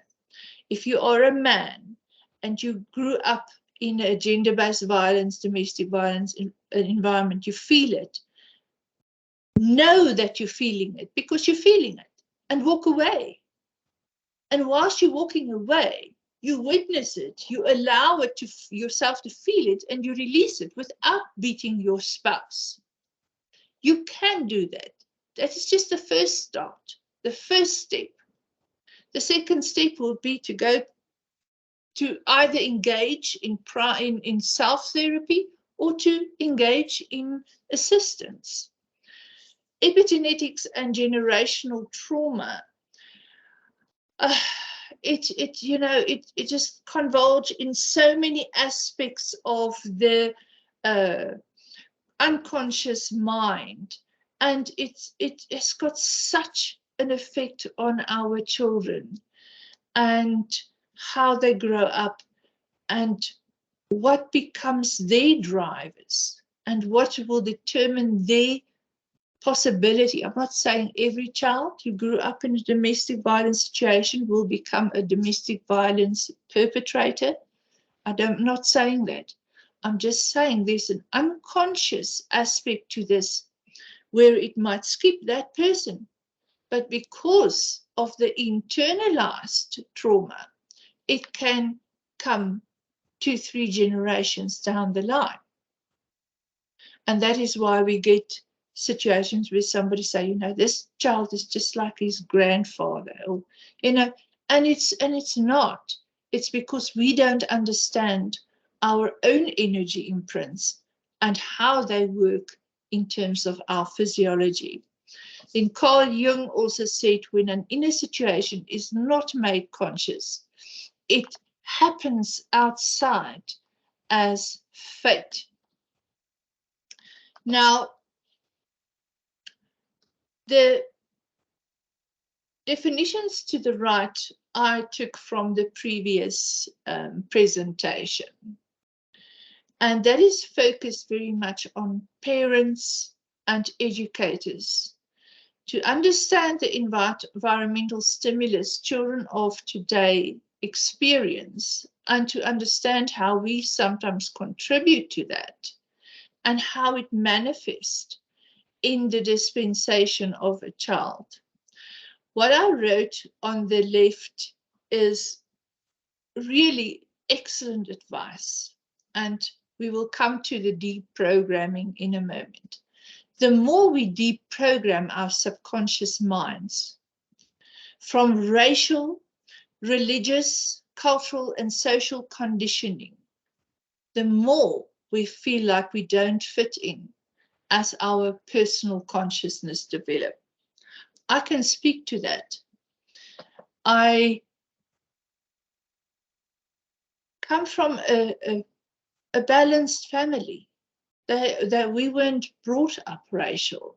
if you are a man and you grew up in a gender-based violence, domestic violence environment, you feel it. Know that you're feeling it because you're feeling it, and walk away. And whilst you're walking away, you witness it, you allow it to yourself to feel it, and you release it without beating your spouse. You can do that. That is just the first start, the first step. The second step will be to go to either engage in self-therapy or to engage in assistance. Epigenetics and generational trauma, it just converge in so many aspects of the unconscious mind, and it's got such an effect on our children and how they grow up and what becomes their drivers and what will determine their possibility. I'm not saying every child who grew up in a domestic violence situation will become a domestic violence perpetrator. I'm not saying that. I'm just saying there's an unconscious aspect to this where it might skip that person. But because of the internalized trauma, it can come 2-3 generations down the line. And that is why we get situations where somebody say, you know, this child is just like his grandfather, or, you know, and it's not. It's because we don't understand our own energy imprints and how they work in terms of our physiology. Then Carl Jung also said, when an inner situation is not made conscious, it happens outside as fate. Now, the definitions to the right I took from the previous presentation, and that is focused very much on parents and educators to understand the environmental stimulus children of today experience, and to understand how we sometimes contribute to that and how it manifests in the dispensation of a child. What I wrote on the left is really excellent advice, and we will come to the deprogramming in a moment. The more we deprogram our subconscious minds from racial, religious, cultural, and social conditioning, the more we feel like we don't fit in as our personal consciousness develops. I can speak to that. I come from a balanced family. That we weren't brought up racial.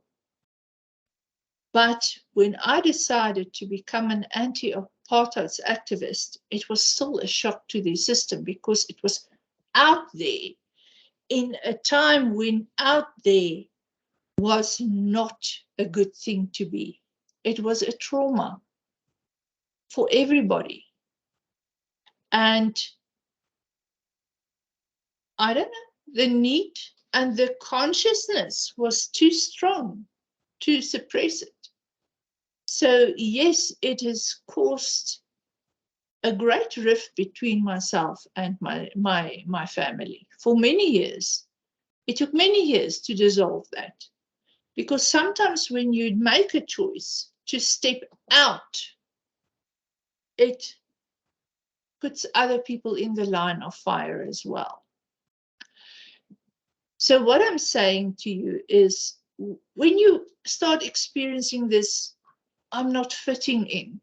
But when I decided to become an anti-apartheid activist, it was still a shock to the system, because it was out there in a time when out there was not a good thing to be. It was a trauma for everybody. And I don't know, the need and the consciousness was too strong to suppress it. So yes, it has caused a great rift between myself and my family for many years. It took many years to dissolve that, because sometimes when you make a choice to step out, it puts other people in the line of fire as well. So what I'm saying to you is, when you start experiencing this, I'm not fitting in,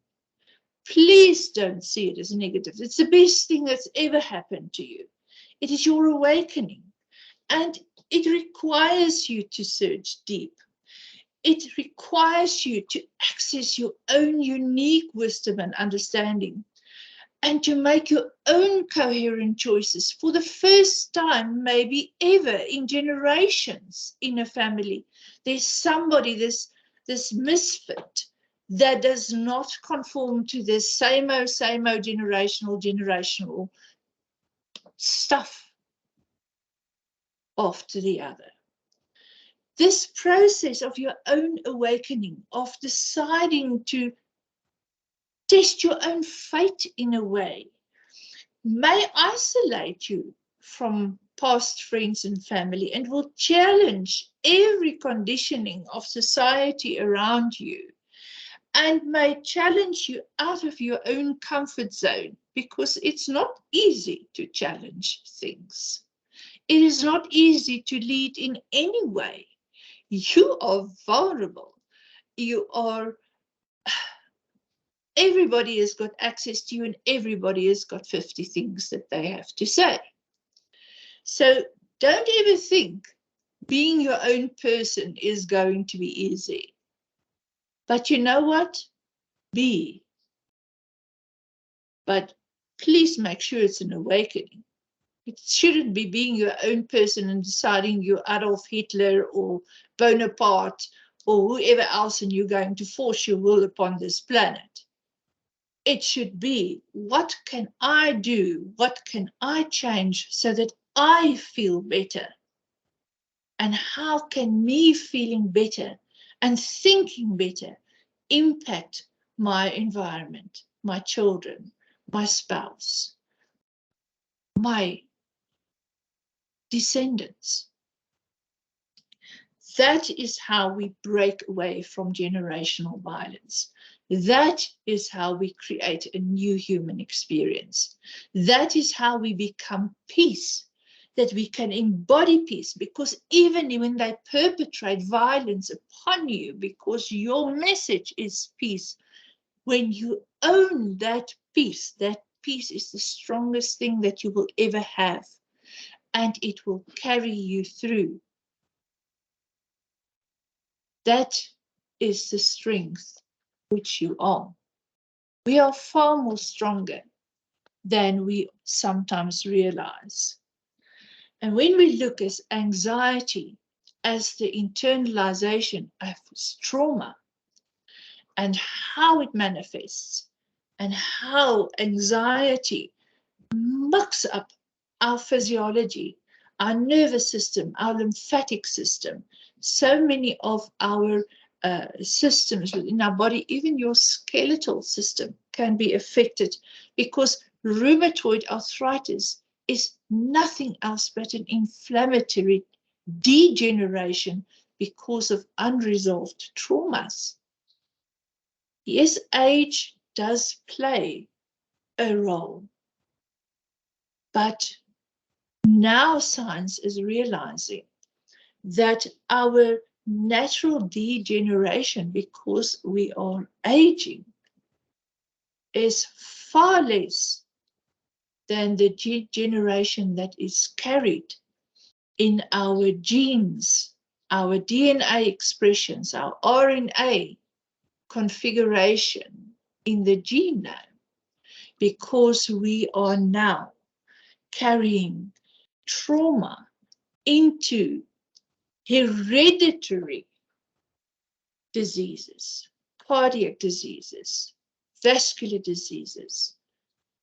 please don't see it as negative. It's the best thing that's ever happened to you. It is your awakening, and it requires you to search deep. It requires you to access your own unique wisdom and understanding, and to make your own coherent choices for the first time, maybe ever in generations in a family. There's somebody, this misfit, that does not conform to this same old generational stuff after the other. This process of your own awakening, of deciding to test your own fate in a way, may isolate you from past friends and family, and will challenge every conditioning of society around you, and may challenge you out of your own comfort zone, because it's not easy to challenge things. It is not easy to lead in any way. You are vulnerable. You are, everybody has got access to you, and everybody has got 50 things that they have to say. So don't ever think being your own person is going to be easy. But you know what? Be. But please make sure it's an awakening. It shouldn't be being your own person and deciding you're Adolf Hitler or Bonaparte or whoever else, and you're going to force your will upon this planet. It should be, what can I do? What can I change so that I feel better? And how can me feeling better and thinking better impact my environment, my children, my spouse, my descendants? That is how we break away from generational violence. That is how we create a new human experience. That is how we become peace, that we can embody peace, because even when they perpetrate violence upon you, because your message is peace, when you own that peace is the strongest thing that you will ever have, and it will carry you through. That is the strength which you are. We are far more stronger than we sometimes realize. And when we look at anxiety as the internalization of trauma and how it manifests and how anxiety mucks up our physiology, our nervous system, our lymphatic system, so many of our systems within our body, even your skeletal system can be affected, because rheumatoid arthritis is nothing else but an inflammatory degeneration because of unresolved traumas. Yes, age does play a role, but now science is realizing that our natural degeneration, because we are aging, is far less than the degeneration that is carried in our genes, our DNA expressions, our RNA configuration in the genome, because we are now carrying trauma into hereditary diseases, cardiac diseases, vascular diseases,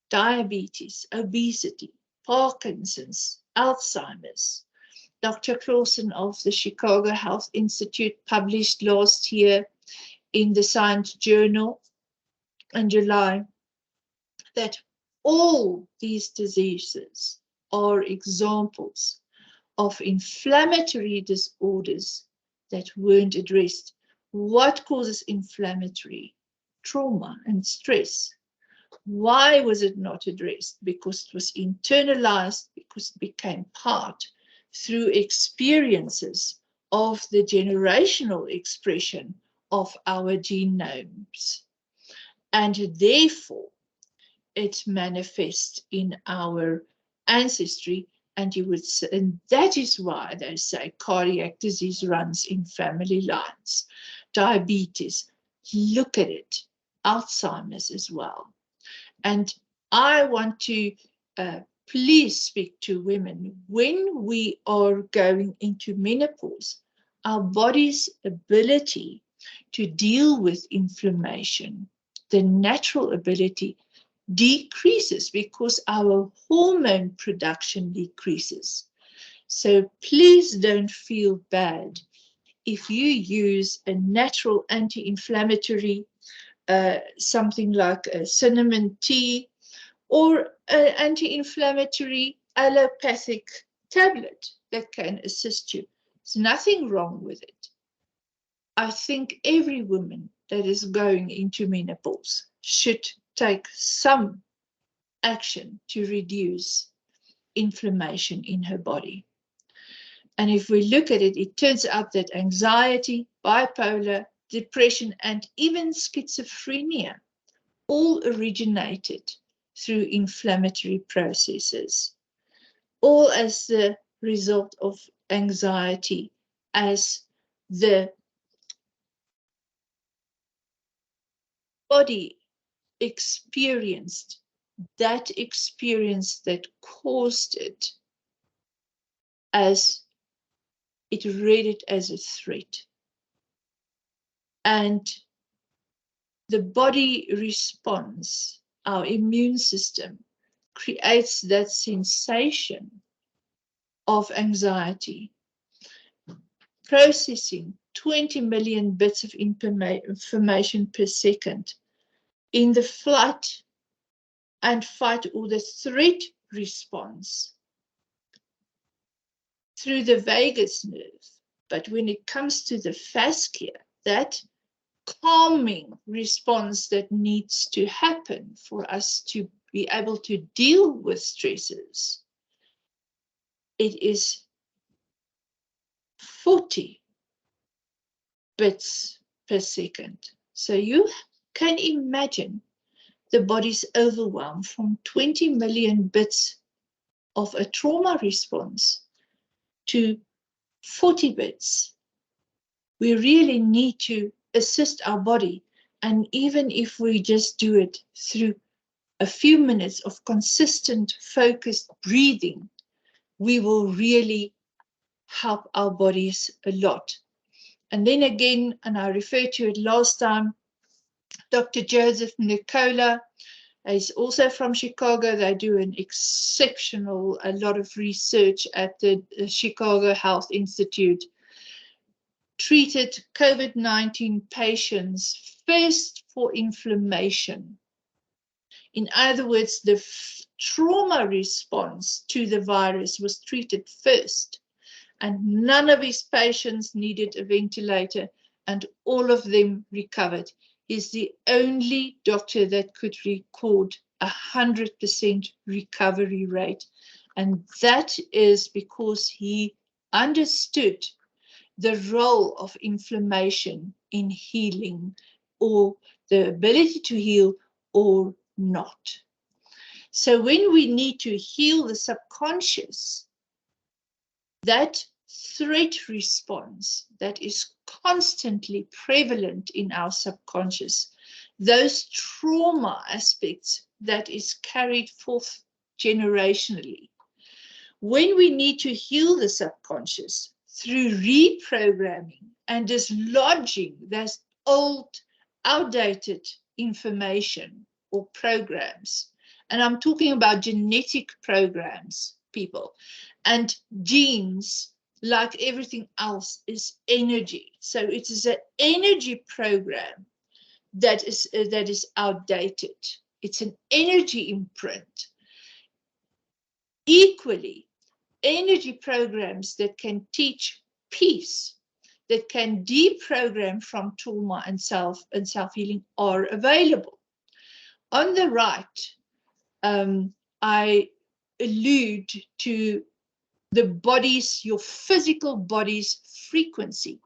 diabetes, obesity, Parkinson's, Alzheimer's. Dr. Clausen of the Chicago Health Institute published last year in the Science Journal in July that all these diseases are examples of inflammatory disorders that weren't addressed. What causes inflammatory? Trauma and stress. Why was it not addressed? Because it was internalized, because it became part through experiences of the generational expression of our genomes. And therefore, it manifests in our ancestry. And you would say, and that is why they say cardiac disease runs in family lines. Diabetes, look at it. Alzheimer's as well. And I want to please speak to women. When we are going into menopause, our body's ability to deal with inflammation, the natural ability, decreases because our hormone production decreases. So please don't feel bad if you use a natural anti-inflammatory, something like a cinnamon tea, or an anti-inflammatory allopathic tablet that can assist you. There's nothing wrong with it. I think every woman that is going into menopause should take some action to reduce inflammation in her body. And if we look at it, it turns out that anxiety, bipolar, depression, and even schizophrenia all originated through inflammatory processes, all as the result of anxiety, as the body experienced that experience that caused it, as it read it as a threat. And the body responds, our immune system creates that sensation of anxiety, processing 20 million bits of information per second in the flight and fight or the threat response through the vagus nerve But when it comes to the fascia, that calming response that needs to happen for us to be able to deal with stresses, it is 40 bits per second. So you can imagine the body's overwhelm from 20 million bits of a trauma response to 40 bits. We really need to assist our body. And even if we just do it through a few minutes of consistent, focused breathing, we will really help our bodies a lot. And then again, and I referred to it last time, Dr. Joseph Nicola is also from Chicago. They do an exceptional, a lot of research at the Chicago Health Institute. Treated COVID-19 patients first for inflammation. In other words, the trauma response to the virus was treated first, and none of his patients needed a ventilator, and all of them recovered. He's the only doctor that could record 100% recovery rate, and that is because he understood the role of inflammation in healing, or the ability to heal or not. So when we need to heal the subconscious, that threat response that is constantly prevalent in our subconscious, those trauma aspects that is carried forth generationally, when we need to heal the subconscious through reprogramming and dislodging that old, outdated information or programs, and I'm talking about genetic programs, people, and genes, like everything else, is energy. So it is an energy program that is outdated. It's an energy imprint. Equally, energy programs that can teach peace, that can deprogram from trauma and self-healing are available. On the right, I allude to the body's, your physical body's frequency.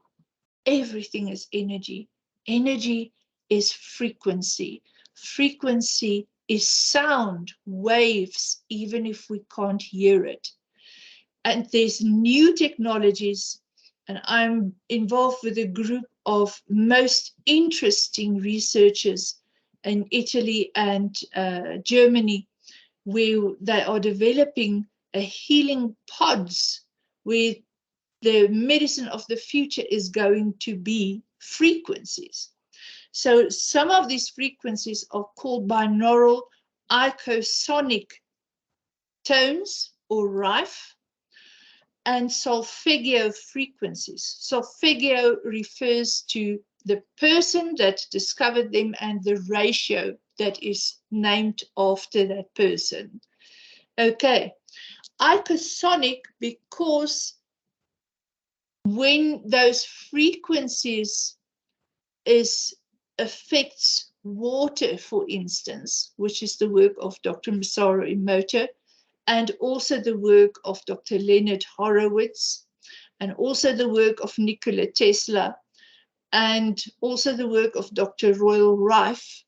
Everything is energy. Energy is frequency. Frequency is sound, waves, even if we can't hear it. And there's new technologies, and I'm involved with a group of most interesting researchers in Italy and Germany, where they are developing a healing pods where the medicine of the future is going to be frequencies. So some of these frequencies are called binaural icosonic tones, or Rife, and solfeggio frequencies. Solfeggio refers to the person that discovered them and the ratio that is named after that person. Okay, icosonic, because when those frequencies affects water, for instance, which is the work of Dr. Masaru Emoto, and also the work of Dr. Leonard Horowitz, and also the work of Nikola Tesla, and also the work of Dr. Royal Rife,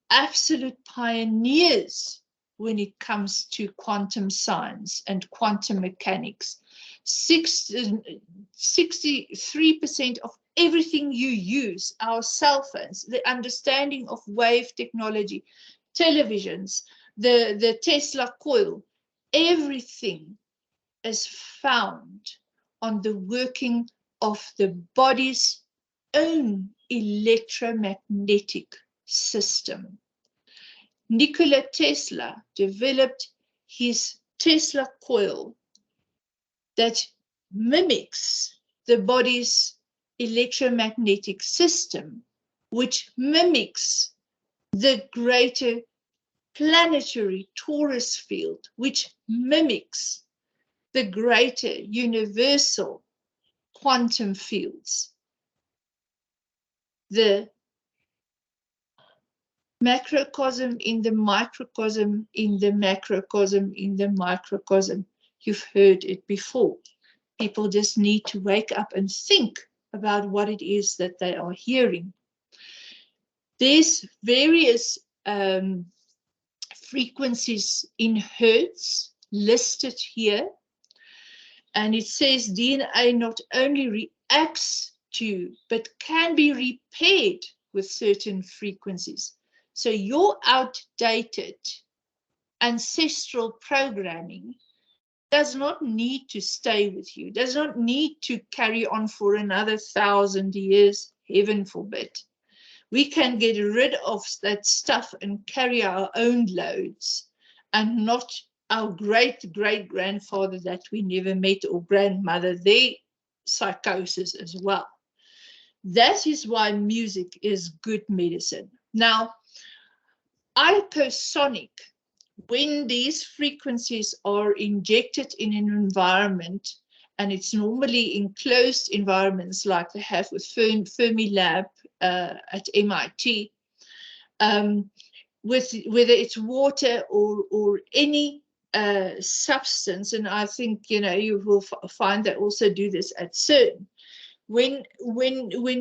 absolute pioneers when it comes to quantum science and quantum mechanics. 63% of everything you use, our cell phones, the understanding of wave technology, televisions, the Tesla coil, everything is found on the working of the body's own electromagnetic system. Nikola Tesla developed his Tesla coil that mimics the body's electromagnetic system, which mimics the greater planetary torus field, which mimics the greater universal quantum fields. The macrocosm in the microcosm, in the macrocosm, in the microcosm. You've heard it before. People just need to wake up and think about what it is that they are hearing. There's various frequencies in hertz listed here. And it says DNA not only reacts to, but can be repaired with certain frequencies. So your outdated ancestral programming does not need to stay with you, does not need to carry on for another 1,000 years, heaven forbid. We can get rid of that stuff and carry our own loads and not our great-great-grandfather that we never met or grandmother, their psychosis as well. That is why music is good medicine. Now, icosonic, when these frequencies are injected in an environment, and it's normally in closed environments like they have with Fermilab at MIT, with whether it's water or any substance, and I think you will find they also do this at CERN. When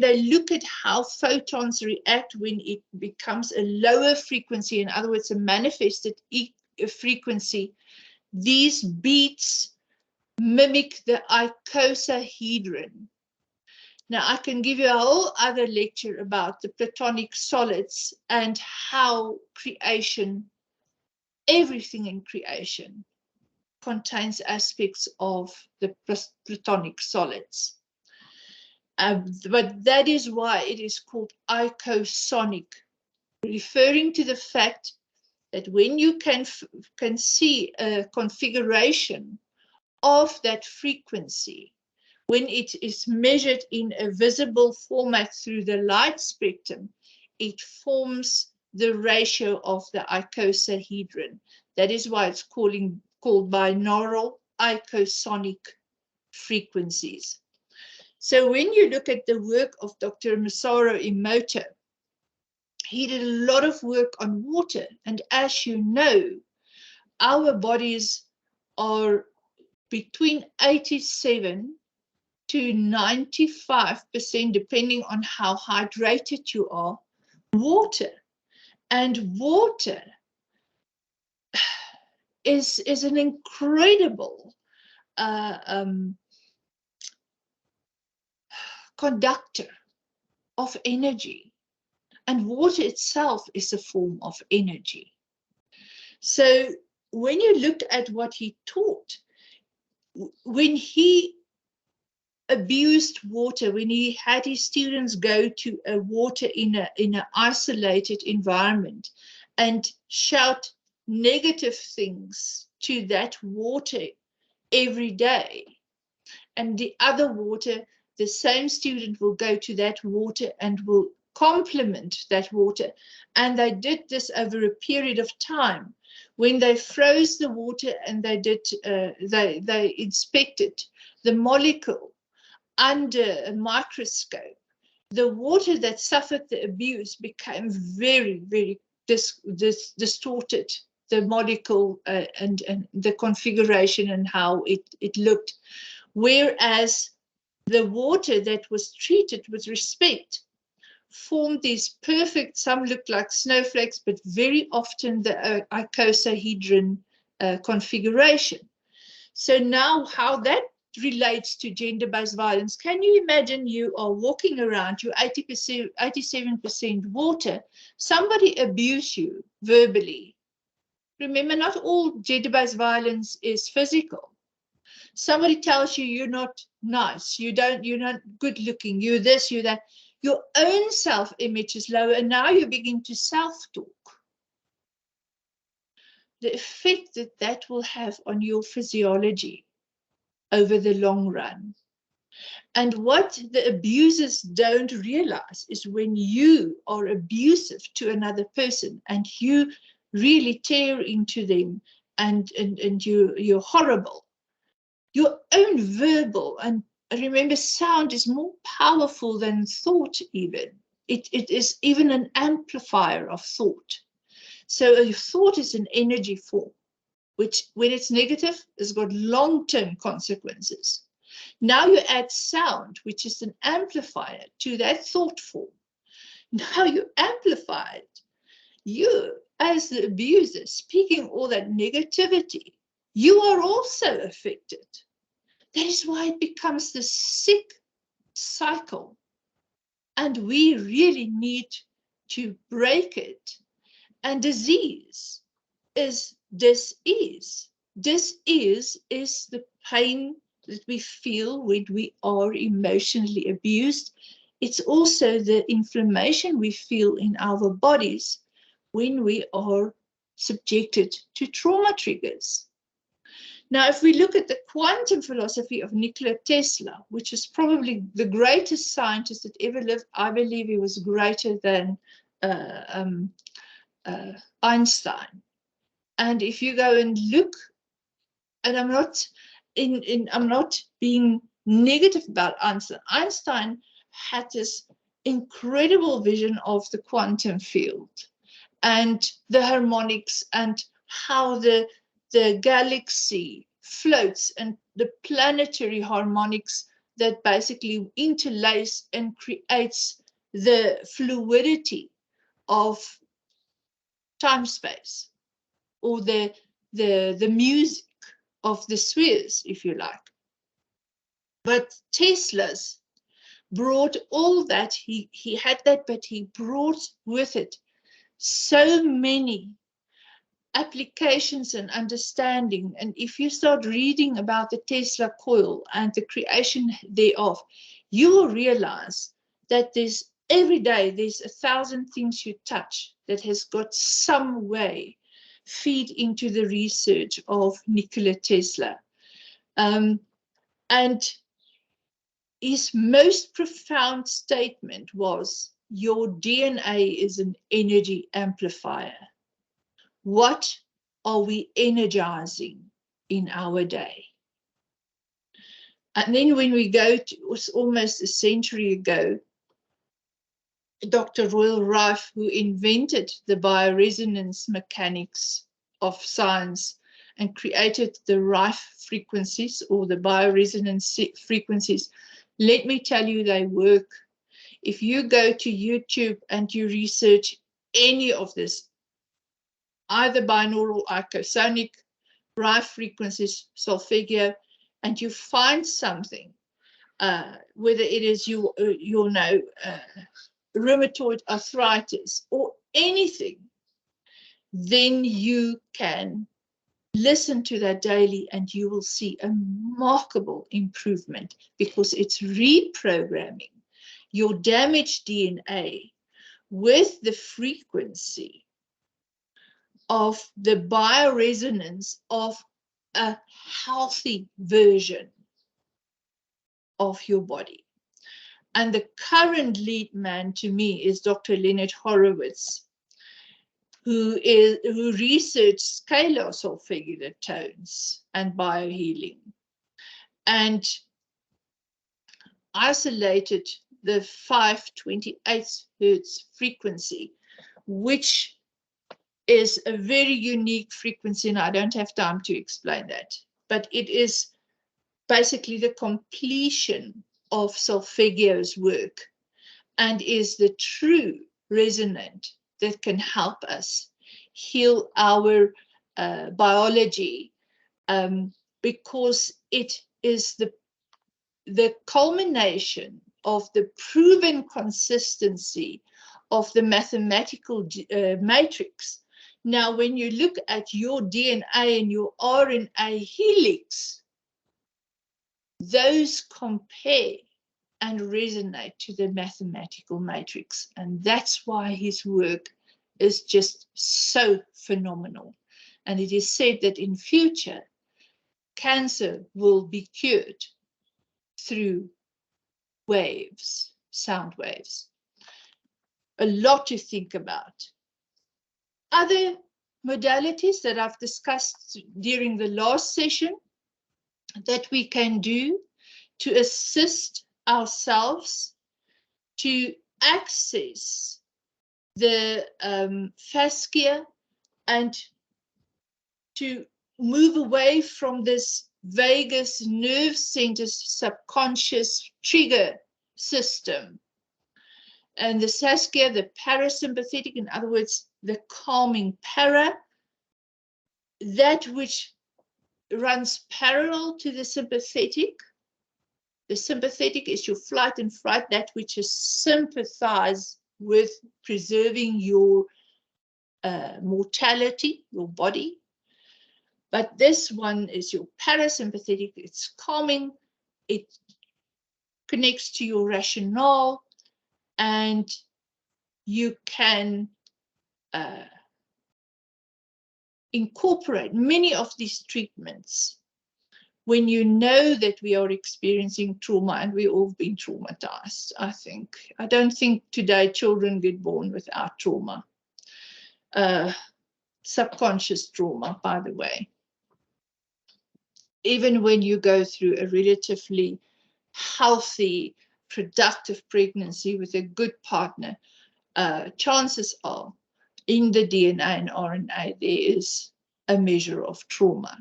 they look at how photons react when it becomes a lower frequency, in other words, a manifested frequency, these beats mimic the icosahedron. Now, I can give you a whole other lecture about the platonic solids and how creation, everything in creation, contains aspects of the platonic solids. But that is why it is called icosonic, referring to the fact that when you can see a configuration of that frequency, when it is measured in a visible format through the light spectrum, it forms the ratio of the icosahedron. That is why it's called binaural icosonic frequencies. So when you look at the work of Dr. Masaru Emoto, he did a lot of work on water. And as you know, our bodies are between 87 to 95%, depending on how hydrated you are, water. And water is an incredible conductor of energy, and water itself is a form of energy. So when you look at what he taught, when he abused water, when he had his students go to a water in an isolated environment and shout negative things to that water every day, and the other water, the same student will go to that water and will compliment that water. And they did this over a period of time. When they froze the water and they inspected the molecule under a microscope, the water that suffered the abuse became very, very distorted, the molecule and the configuration and how it looked. Whereas the water that was treated with respect formed these perfect, some look like snowflakes, but very often the icosahedron configuration. So now how that relates to gender-based violence, can you imagine you are walking around, you're 87% water, somebody abuse you verbally. Remember, not all gender-based violence is physical. Somebody tells you you're not nice, you're not good looking, you're this, you're that. Your own self-image is low, and now you begin to self-talk. The effect that will have on your physiology over the long run. And what the abusers don't realize is when you are abusive to another person and you really tear into them and you're horrible, your own verbal and remember, sound is more powerful than thought even. It is even an amplifier of thought. So a thought is an energy form, which when it's negative, has got long-term consequences. Now you add sound, which is an amplifier to that thought form. Now you amplify it. You, as the abuser, speaking all that negativity, you are also affected. That is why it becomes this sick cycle. And we really need to break it. And disease is dis-ease. Dis-ease is the pain that we feel when we are emotionally abused. It's also the inflammation we feel in our bodies when we are subjected to trauma triggers. Now, if we look at the quantum philosophy of Nikola Tesla, which is probably the greatest scientist that ever lived, I believe he was greater than Einstein. And if you go and look, and I'm not being negative about Einstein. Einstein had this incredible vision of the quantum field and the harmonics and how the galaxy floats and the planetary harmonics that basically interlace and creates the fluidity of time-space, or the music of the spheres, if you like. But Tesla's brought all that, he had that, but he brought with it so many applications and understanding. And if you start reading about the Tesla coil and the creation thereof, you will realize that every day there's 1,000 things you touch that has got some way feed into the research of Nikola Tesla. And his most profound statement was, your DNA is an energy amplifier. What are we energizing in our day? And then when we go to, it was almost a century ago, Dr. Royal Rife, who invented the bioresonance mechanics of science and created the Rife frequencies, or the bioresonance frequencies, let me tell you, they work. If you go to YouTube and you research any of this, either binaural, icosonic, Rife frequencies, solfeggio, and you find something, whether it is rheumatoid arthritis or anything, then you can listen to that daily and you will see a remarkable improvement, because it's reprogramming your damaged DNA with the frequency of the bioresonance of a healthy version of your body. And the current lead man to me is Dr. Leonard Horowitz, who researched scalar solfeggio tones and biohealing, and isolated the 528 hertz frequency, which is a very unique frequency, and I don't have time to explain that. But it is basically the completion of solfeggio's work and is the true resonant that can help us heal our biology, because it is the culmination of the proven consistency of the mathematical matrix. Now, when you look at your DNA and your RNA helix, those compare and resonate to the mathematical matrix. And that's why his work is just so phenomenal. And it is said that in future, cancer will be cured through waves, sound waves. A lot to think about. Other modalities that I've discussed during the last session that we can do to assist ourselves to access the fascia and to move away from this vagus nerve center's subconscious trigger system. And the fascia, the parasympathetic, in other words, the calming para, that which runs parallel to the sympathetic. The sympathetic is your flight and fright, that which is sympathize with preserving your mortality, your body. But this one is your parasympathetic. It's calming. It connects to your rationale, and you can incorporate many of these treatments when you know that we are experiencing trauma, and we've all been traumatized, I think. I don't think today children get born without trauma. Subconscious trauma, by the way. Even when you go through a relatively healthy, productive pregnancy with a good partner, chances are in the DNA and RNA there is a measure of trauma.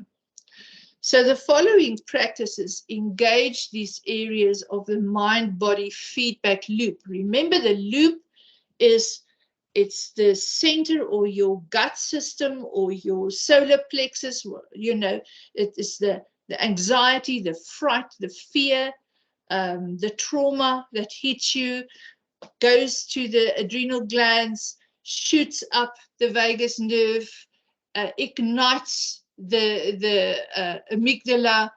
So the following practices engage these areas of the mind-body feedback loop. Remember, the loop is, it's the center or your gut system or your solar plexus, you know, it is the anxiety, the fright, the fear, the trauma that hits you, goes to the adrenal glands, shoots up the vagus nerve, ignites the amygdala,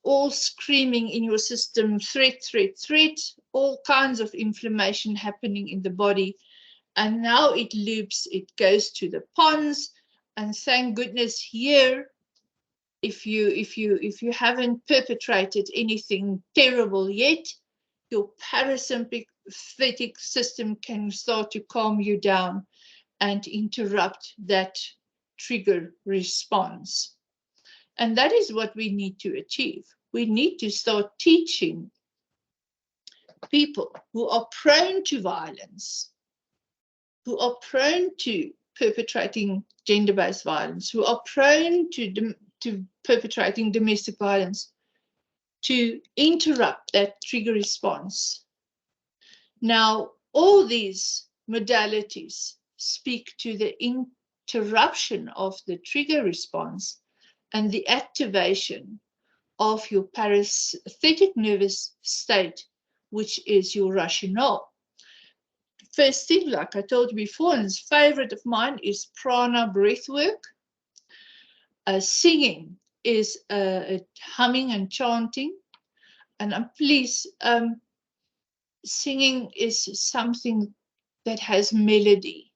all screaming in your system, threat, threat, threat, all kinds of inflammation happening in the body. And now it loops, it goes to the pons, and thank goodness here, if you haven't perpetrated anything terrible yet, your parasympathetic system can start to calm you down and interrupt that trigger response. And that is what we need to achieve. We need to start teaching people who are prone to violence, who are prone to perpetrating gender-based violence, who are prone to perpetrating domestic violence, to interrupt that trigger response. Now, all these modalities speak to the interruption of the trigger response and the activation of your parasympathetic nervous state, which is your rationale. First thing, like I told you before, and it's a favorite of mine, is prana breath work. Singing is humming and chanting. And please, singing is something that has melody.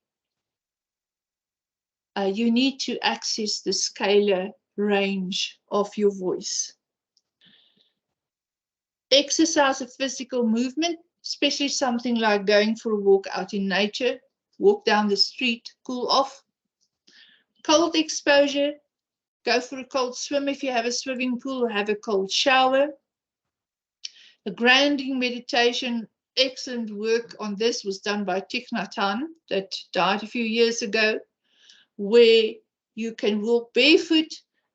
You need to access the scalar range of your voice. Exercise of physical movement, especially something like going for a walk out in nature, walk down the street, cool off. Cold exposure, go for a cold swim if you have a swimming pool, or have a cold shower. The grounding meditation, excellent work on this was done by Thich Nhat Hanh, that died a few years ago, where you can walk barefoot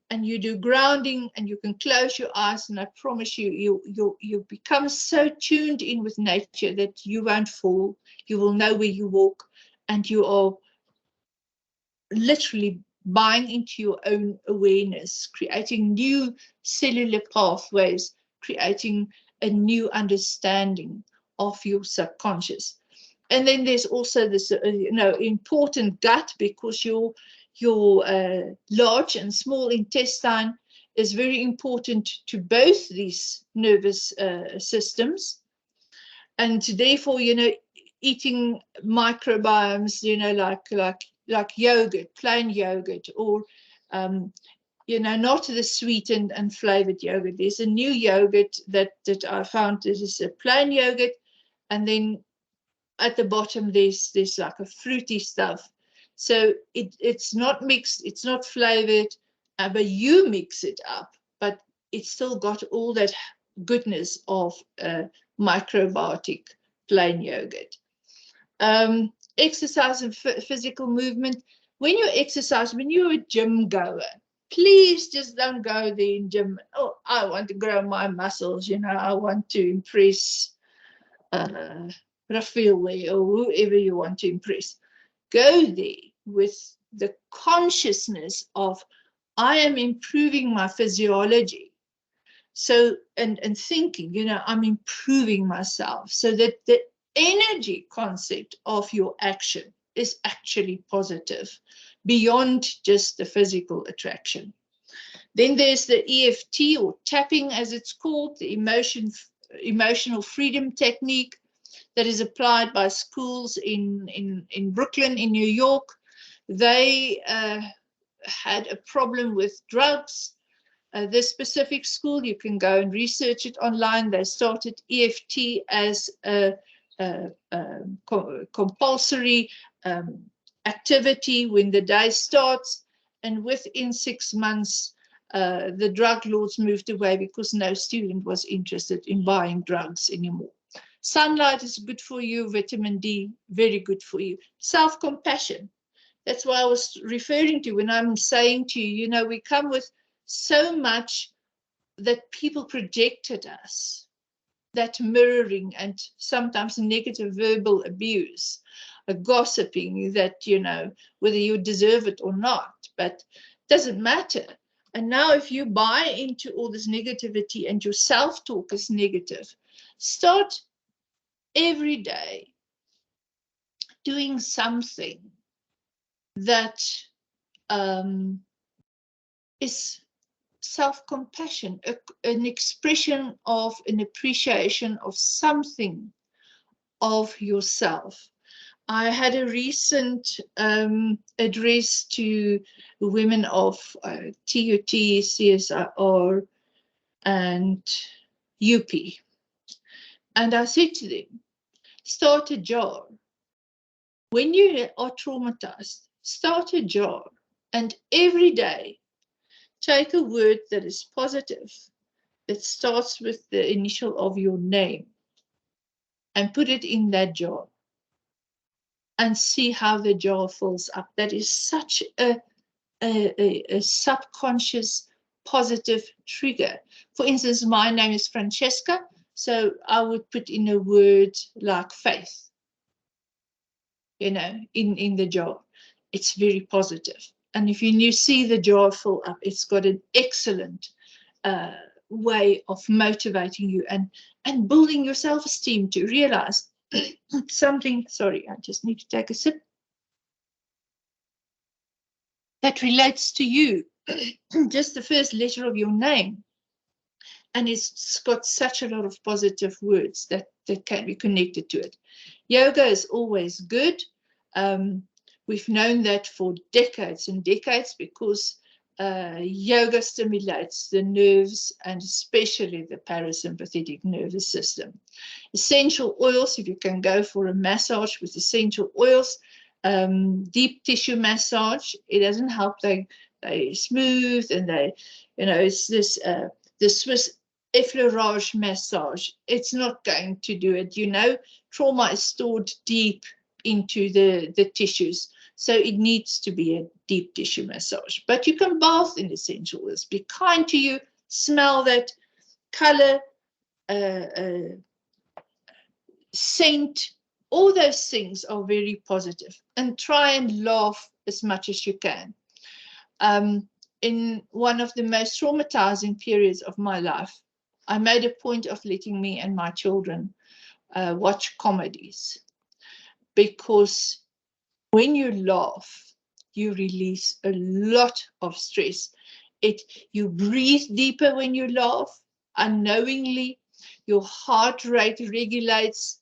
and you do grounding and you can close your eyes, and I promise you, you become so tuned in with nature that you won't fall. You will know where you walk, and you are literally buying into your own awareness, creating new cellular pathways, creating a new understanding of your subconscious. And then there's also this important gut, because your large and small intestine is very important to both these nervous systems. And therefore, eating microbiomes, like yogurt, plain yogurt, or not the sweetened and flavored yogurt. There's a new yogurt that I found. This is a plain yogurt, and then at the bottom there's like a fruity stuff. So it's not mixed, it's not flavored, but you mix it up, but it's still got all that goodness of microbiotic plain yogurt. Exercise and physical movement. When you exercise, when you're a gym goer, please just don't go there in gym. Oh, I want to grow my muscles, you know, I want to impress Rafael or whoever you want to impress. Go there with the consciousness of, I am improving my physiology. So, and thinking, you know, I'm improving myself, so that the energy concept of your action is actually positive beyond just the physical attraction. Then there's the EFT, or tapping as it's called, the emotional freedom technique that is applied by schools in Brooklyn, in New York. They had a problem with drugs. This specific school, you can go and research it online. They started EFT as a compulsory activity when the day starts, and within 6 months, the drug lords moved away because no student was interested in buying drugs anymore. Sunlight is good for you. Vitamin D, very good for you. Self-compassion. That's what I was referring to when I'm saying to you, you know, we come with so much that people projected us, that mirroring and sometimes negative verbal abuse, a gossiping that, you know, whether you deserve it or not, but doesn't matter. And now if you buy into all this negativity and your self-talk is negative, start every day doing something that is self-compassion, an expression of an appreciation of something of yourself. I had a recent address to women of TUT, CSIR, and UP. And I said to them, start a jar. When you are traumatized, start a jar, and every day take a word that is positive, that starts with the initial of your name, and put it in that jar and see how the jar fills up. That is such a subconscious positive trigger. For instance, my name is Francesca, so I would put in a word like faith, you know, in the jar. It's very positive. And if you see the jar fill up, it's got an excellent way of motivating you and building your self-esteem to realize something. Sorry, I just need to take a sip. That relates to you, just the first letter of your name. And it's got such a lot of positive words that can be connected to it. Yoga is always good. We've known that for decades and decades because yoga stimulates the nerves and especially the parasympathetic nervous system. Essential oils, if you can go for a massage with essential oils, deep tissue massage, it doesn't help. They smooth and they, you know, it's this the Swiss effleurage massage. It's not going to do it. You know, trauma is stored deep into the tissues. So it needs to be a deep tissue massage. But you can bath in essential oils. Be kind to you. Smell that color, scent. All those things are very positive. And try and laugh as much as you can. In one of the most traumatizing periods of my life, I made a point of letting me and my children watch comedies, because when you laugh, you release a lot of stress. You breathe deeper when you laugh, unknowingly. Your heart rate regulates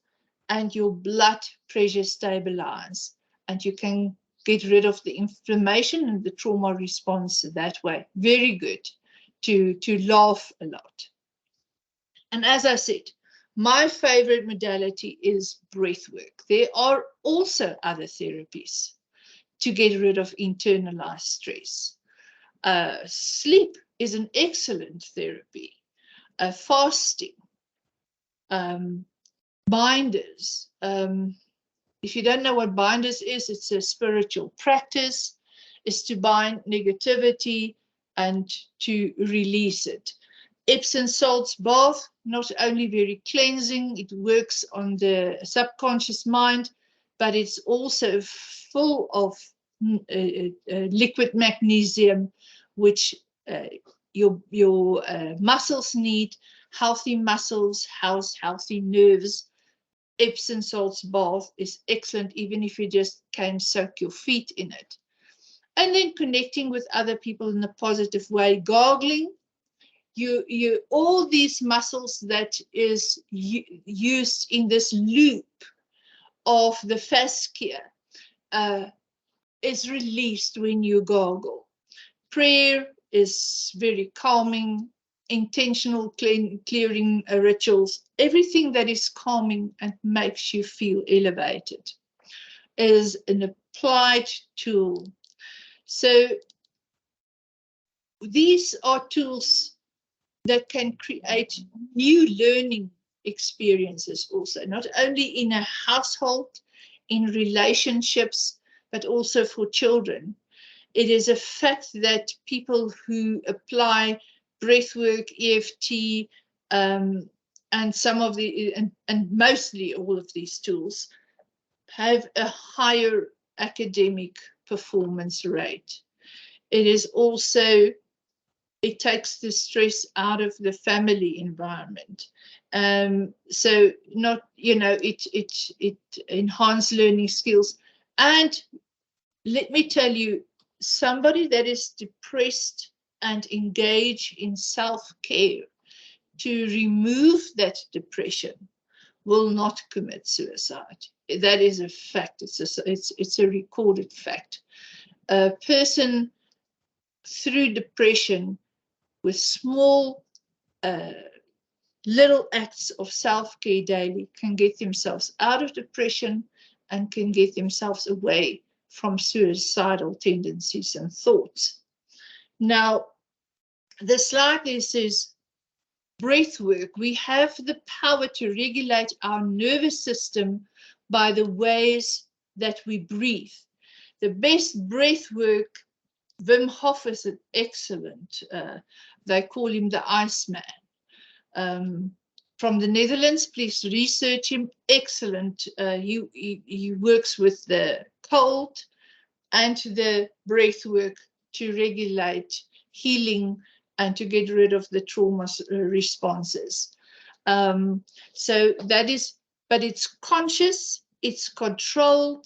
and your blood pressure stabilizes, and you can get rid of the inflammation and the trauma response that way. Very good to laugh a lot. And as I said, my favorite modality is breath work. There are also other therapies to get rid of internalized stress. Sleep is an excellent therapy. fasting, binders. If you don't know what binders is, it's a spiritual practice. It's to bind negativity and to release it. Epsom salts bath, not only very cleansing, it works on the subconscious mind, but it's also full of liquid magnesium, which your muscles need. Healthy muscles house healthy nerves. Epsom salts bath is excellent, even if you just can soak your feet in it. And then connecting with other people in a positive way, gargling. All these muscles that is used in this loop of the fascia is released when you gargle. Prayer is very calming. Intentional clearing rituals, everything that is calming and makes you feel elevated is an applied tool. So these are tools that can create new learning experiences also, not only in a household, in relationships, but also for children. It is a fact that people who apply breathwork, EFT, and some of the, and mostly all of these tools have a higher academic performance rate. It is also, it takes the stress out of the family environment. So not, it enhances learning skills. And let me tell you, somebody that is depressed and engage in self-care to remove that depression will not commit suicide. That is a fact. It's a recorded fact. A person through depression with small little acts of self-care daily can get themselves out of depression and can get themselves away from suicidal tendencies and thoughts. Now, the slide there says breath work. We have the power to regulate our nervous system by the ways that we breathe. The best breath work, Wim Hof is an excellent, they call him the Iceman. From the Netherlands, please research him, excellent. He works with the cold and the breath work to regulate healing and to get rid of the trauma responses. So that is, but it's conscious, it's controlled,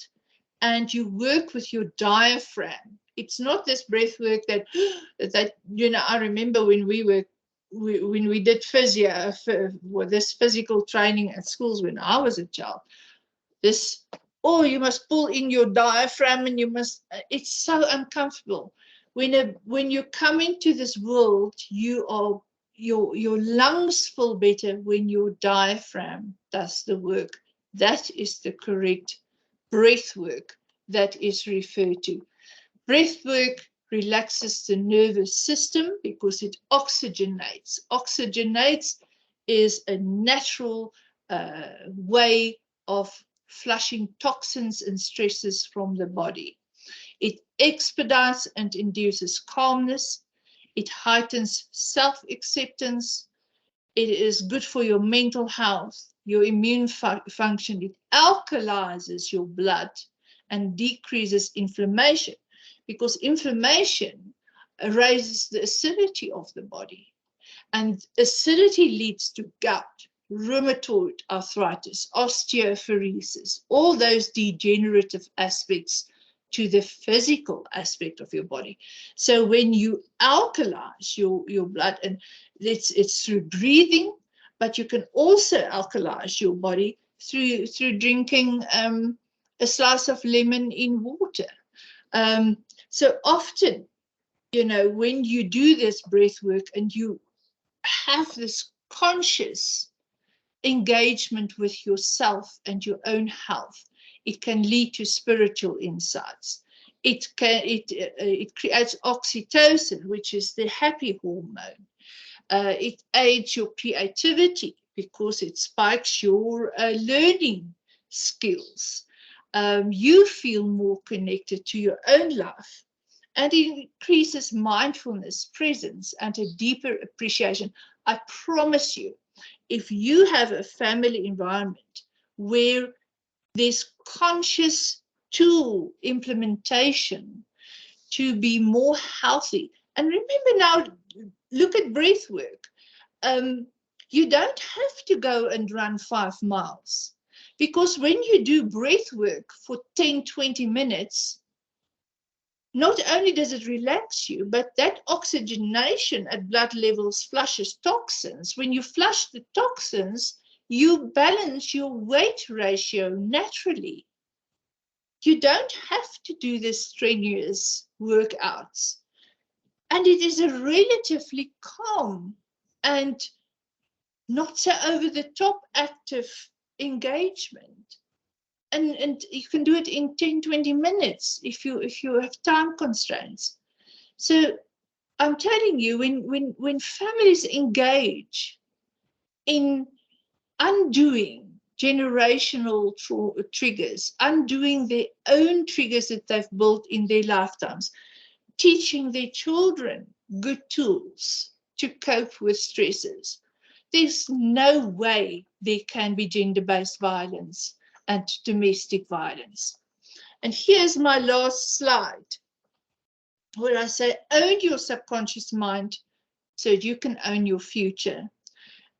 and you work with your diaphragm. It's not this breath work that I remember when we did physio, this physical training at schools when I was a child. This, you must pull in your diaphragm and you must, it's so uncomfortable. When you come into this world, your lungs feel better when your diaphragm does the work. That is the correct breath work that is referred to. Breath work relaxes the nervous system because it oxygenates. Oxygenates is a natural way of flushing toxins and stresses from the body. It expedites and induces calmness. It heightens self-acceptance. It is good for your mental health, your immune function. It alkalizes your blood and decreases inflammation, because inflammation raises the acidity of the body. And acidity leads to gout, rheumatoid arthritis, osteoporosis, all those degenerative aspects to the physical aspect of your body. So when you alkalize your blood, and it's through breathing, but you can also alkalize your body through drinking a slice of lemon in water. So often, when you do this breath work and you have this conscious engagement with yourself and your own health, it can lead to spiritual insights. It creates oxytocin, which is the happy hormone. It aids your creativity because it spikes your learning skills. You feel more connected to your own life, and it increases mindfulness, presence, and a deeper appreciation. I promise you, if you have a family environment where there's conscious tool implementation to be more healthy, and remember now, look at breath work. You don't have to go and run 5 miles, because when you do breath work for 10-20 minutes, not only does it relax you, but that oxygenation at blood levels flushes toxins. When you flush the toxins, you balance your weight ratio naturally. You don't have to do the strenuous workouts. And it is a relatively calm and not so over the top active engagement. And you can do it in 10-20 minutes if you have time constraints. So I'm telling you, when families engage in undoing generational triggers, undoing their own triggers that they've built in their lifetimes, teaching their children good tools to cope with stresses, there's no way there can be gender-based violence and domestic violence. And here's my last slide, where I say, own your subconscious mind so that you can own your future.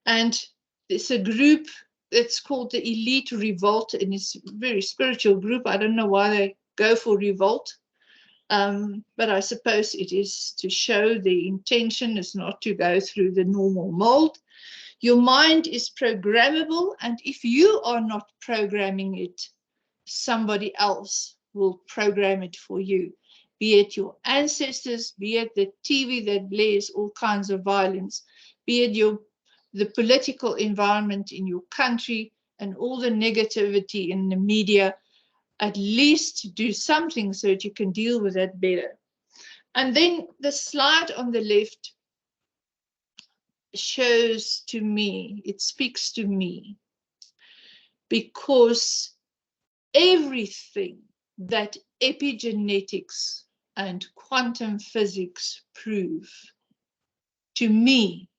And there's a group that's called the Elite Revolt, and it's a very spiritual group. I don't know why they go for revolt, but I suppose it is to show the intention is not to go through the normal mold. Your mind is programmable, and if you are not programming it, somebody else will program it for you, be it your ancestors, be it the TV that blares all kinds of violence, be it the political environment in your country and all the negativity in the media. At least do something so that you can deal with that better. And then the slide on the left shows to me, it speaks to me, because everything that epigenetics and quantum physics prove to me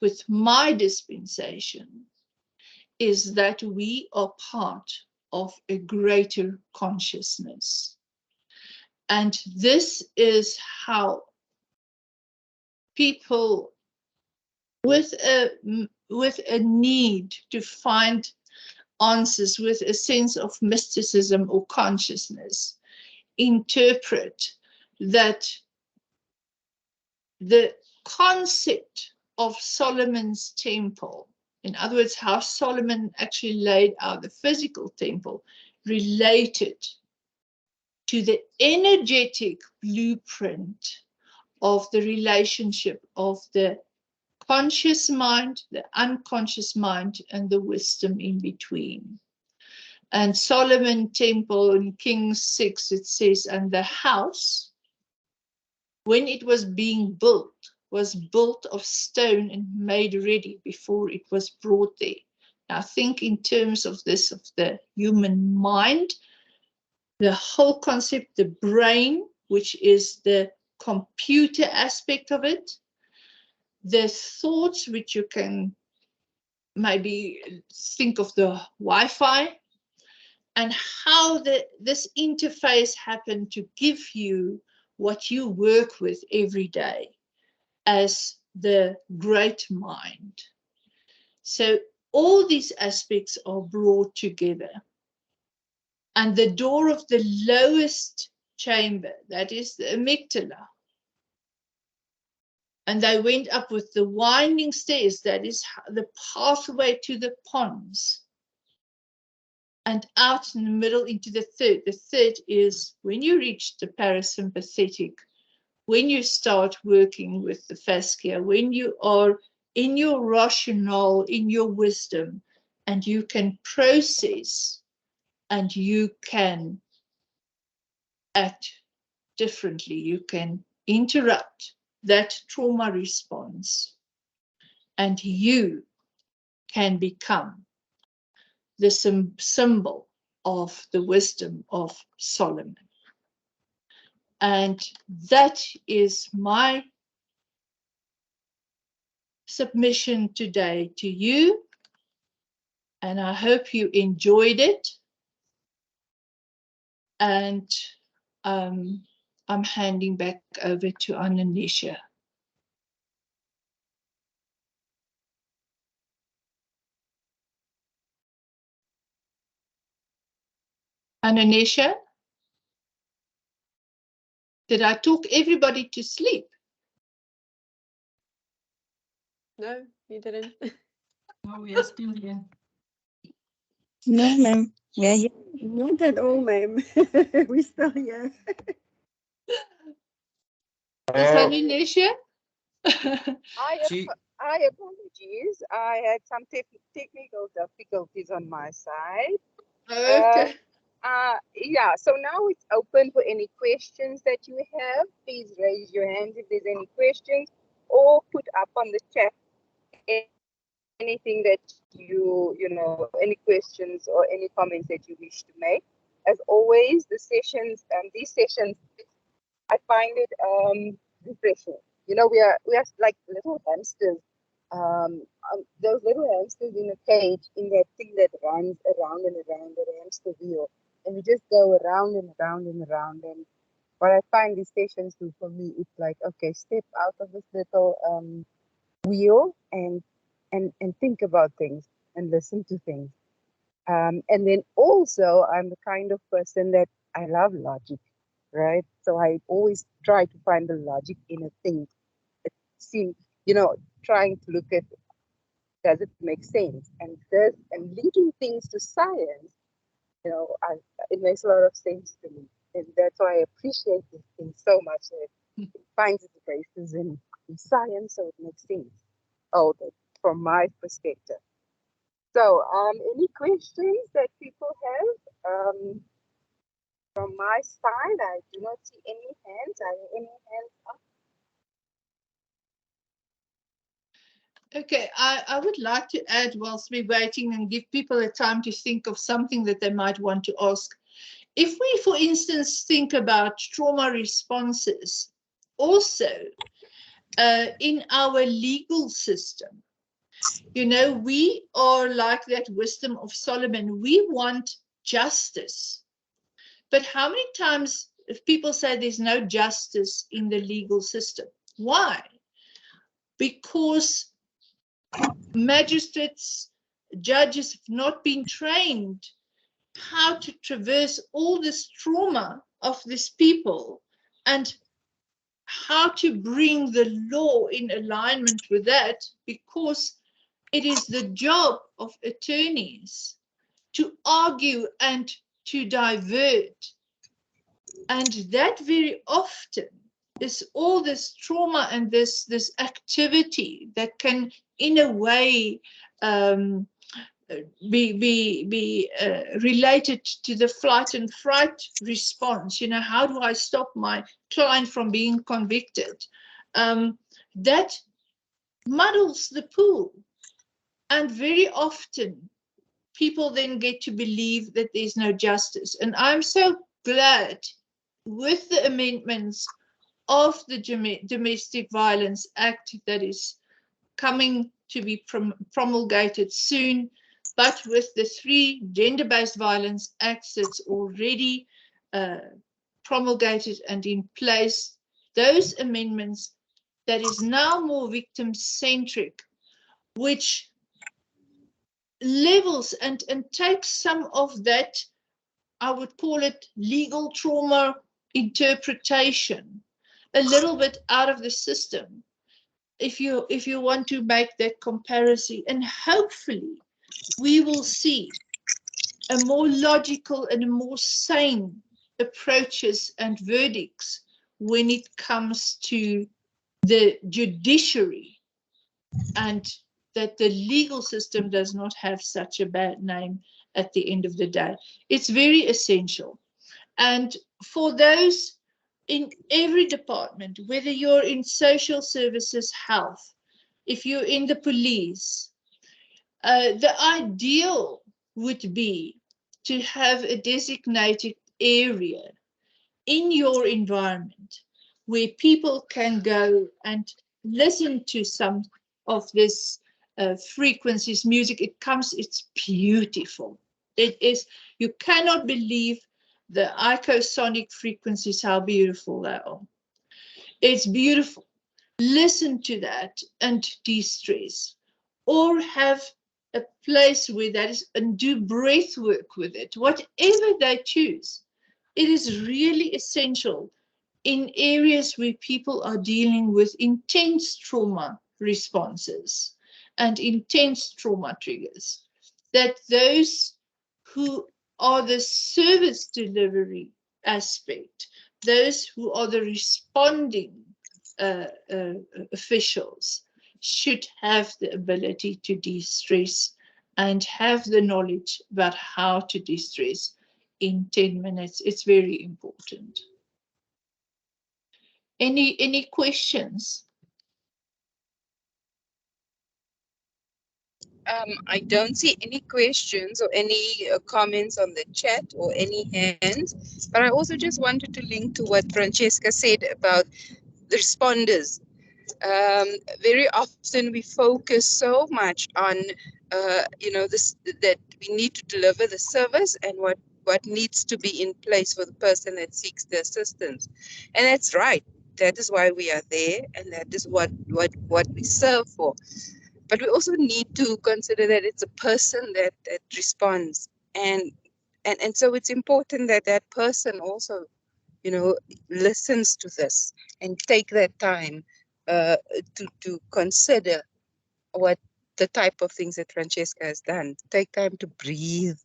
with my dispensation is that we are part of a greater consciousness. And this is how people with a need to find answers, with a sense of mysticism or consciousness, interpret that the concept of Solomon's temple, in other words, how Solomon actually laid out the physical temple, related to the energetic blueprint of the relationship of the conscious mind, the unconscious mind, and the wisdom in between. And Solomon Temple in Kings 6, it says, and the house, when it was being built, was built of stone and made ready before it was brought there. Now think in terms of this, of the human mind, the whole concept, the brain, which is the computer aspect of it, the thoughts which you can maybe think of the Wi-Fi, and how this interface happened to give you what you work with every day as the great mind. So all these aspects are brought together. And the door of the lowest chamber, that is the amygdala, and they went up with the winding stairs, that is the pathway to the pons, and out in the middle into the third. The third is when you reach the parasympathetic, when you start working with the fascia, when you are in your rationale, in your wisdom, and you can process and you can act differently. You can interrupt that trauma response, and you can become the symbol of the wisdom of Solomon. And that is my submission today to you. And I hope you enjoyed it. And I'm handing back over to Ananisha. Ananisha, did I talk everybody to sleep? No, you didn't. No, we are still here. No, ma'am. Yeah, yeah. Not at all, ma'am. We're still here. Ananisha? I apologize. I had some technical difficulties on my side. Okay. Yeah, so now it's open for any questions that you have. Please raise your hands if there's any questions, or put up on the chat anything that you know, any questions or any comments that you wish to make. As always, the sessions, these sessions, I find it refreshing. You know, we are like little hamsters. Those little hamsters in a cage, in that thing that runs around and around, the hamster wheel, and we just go around and around and around. And what I find these sessions do for me, it's like, okay, step out of this little wheel and think about things and listen to things. And then also, I'm the kind of person that I love logic, right? So I always try to find the logic in a thing. It seems, you know, trying to look at, does it make sense? And linking things to science, you know, it makes a lot of sense to me. And that's why I appreciate this thing so much. That it finds its basis in science, so it makes sense. Oh, from my perspective. So, any questions that people have? From my side, I do not see any hands. Are there any hands up? Okay, I would like to add, whilst we're waiting, and give people a time to think of something that they might want to ask. If we, for instance, think about trauma responses, also in our legal system, you know, we are like that wisdom of Solomon. We want justice. But how many times if people say there's no justice in the legal system? Why? Because magistrates, judges have not been trained how to traverse all this trauma of these people and how to bring the law in alignment with that, because it is the job of attorneys to argue and to divert. And that very often is all this trauma and this activity that can, in a way, be related to the flight and fright response. You know, how do I stop my client from being convicted? That muddles the pool. And very often, people then get to believe that there's no justice. And I'm so glad with the amendments of the Domestic Violence Act that is coming to be promulgated soon, but with the 3 gender-based violence acts that's already promulgated and in place, those amendments that is now more victim-centric, which levels and takes some of that, I would call it legal trauma interpretation, a little bit out of the system, if you want to make that comparison. And hopefully we will see a more logical and a more sane approaches and verdicts when it comes to the judiciary, and that the legal system does not have such a bad name at the end of the day. It's very essential. And for those, in every department, whether you're in social services, health, if you're in the police, the ideal would be to have a designated area in your environment where people can go and listen to some of this frequencies, music. It's beautiful. It is, you cannot believe the icosonic frequencies, how beautiful they are. It's beautiful. Listen to that and de-stress, or have a place where that is, and do breath work with it, whatever they choose. It is really essential in areas where people are dealing with intense trauma responses and intense trauma triggers, that those who are the service delivery aspect, those who are the responding officials, should have the ability to de-stress and have the knowledge about how to de-stress in 10 minutes. It's very important. Any questions? I don't see any questions or any comments on the chat or any hands, but I also just wanted to link to what Francesca said about the responders. Very often we focus so much on, this, that we need to deliver the service and what needs to be in place for the person that seeks the assistance. And that's right. That is why we are there, and that is what we serve for. But we also need to consider that it's a person that responds, and so it's important that that person also, listens to this and take that time to consider what the type of things that Francesca has done. Take time to breathe.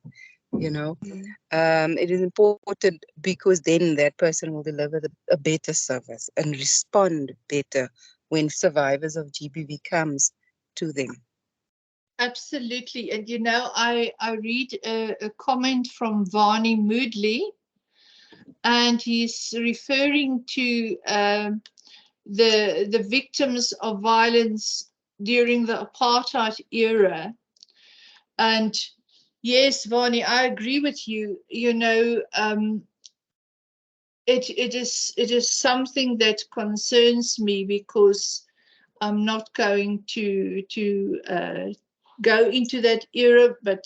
It is important, because then that person will deliver a better service and respond better when survivors of GBV comes to them. Absolutely. And I read a comment from Varney Moodley, and he's referring to the victims of violence during the Apartheid era. And yes, Varney, I agree with you. It is something that concerns me, because I'm not going to go into that era, but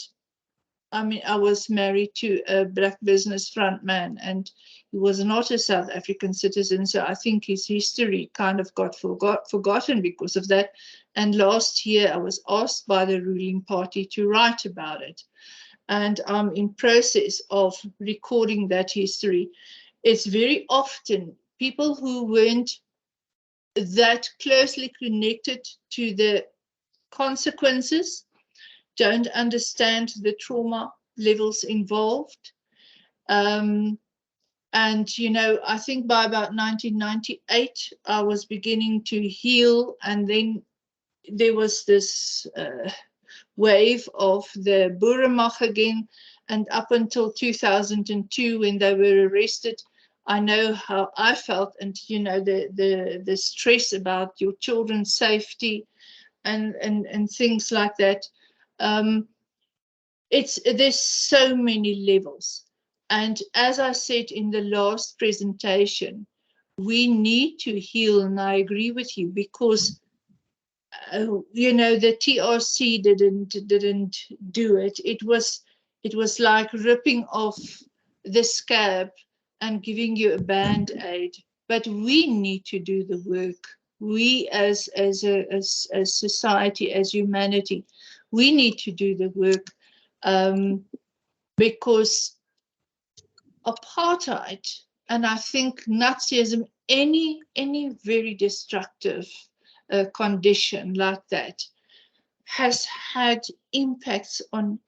I mean, I was married to a black business frontman, and he was not a South African citizen. So I think his history kind of got forgotten because of that. And last year I was asked by the ruling party to write about it. And I'm in process of recording that history. It's very often people who weren't that closely connected to the consequences don't understand the trauma levels involved. And, I think by about 1998, I was beginning to heal. And then there was this wave of the Boeremag again. And up until 2002, when they were arrested, I know how I felt. And, the stress about your children's safety and things like that. There's so many levels. And as I said in the last presentation, we need to heal. And I agree with you, because the TRC didn't do it. It was like ripping off the scab and giving you a band-aid. But we need to do the work. We as a society, as humanity, we need to do the work, because apartheid, and I think Nazism, any very destructive condition like that, has had impacts on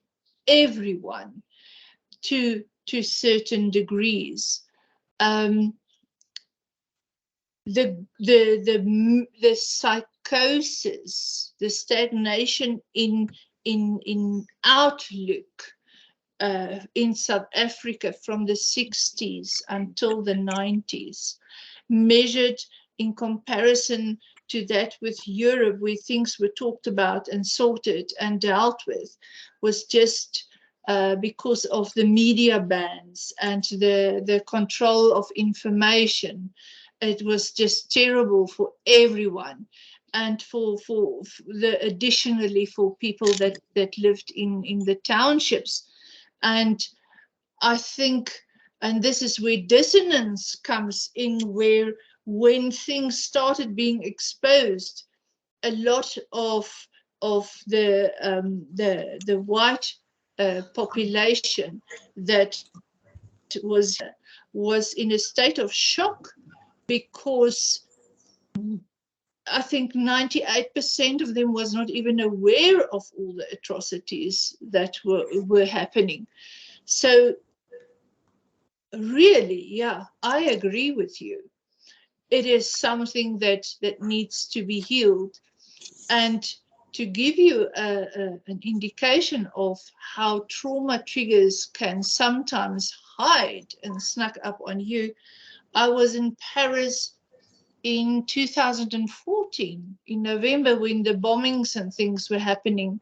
everyone to certain degrees. The psychosis, the stagnation in outlook in South Africa from the 60s until the 90s measured in comparison to that with Europe, where things were talked about and sorted and dealt with, was just because of the media bans and the control of information. It was just terrible for everyone, and for additionally for people that lived in the townships. And I think, and this is where dissonance comes in, where when things started being exposed, a lot of the white population that was in a state of shock, because I think 98% of them was not even aware of all the atrocities that were happening. So really, yeah, I agree with you. It is something that needs to be healed. And to give you an indication of how trauma triggers can sometimes hide and snuck up on you, I was in Paris in 2014, in November, when the bombings and things were happening.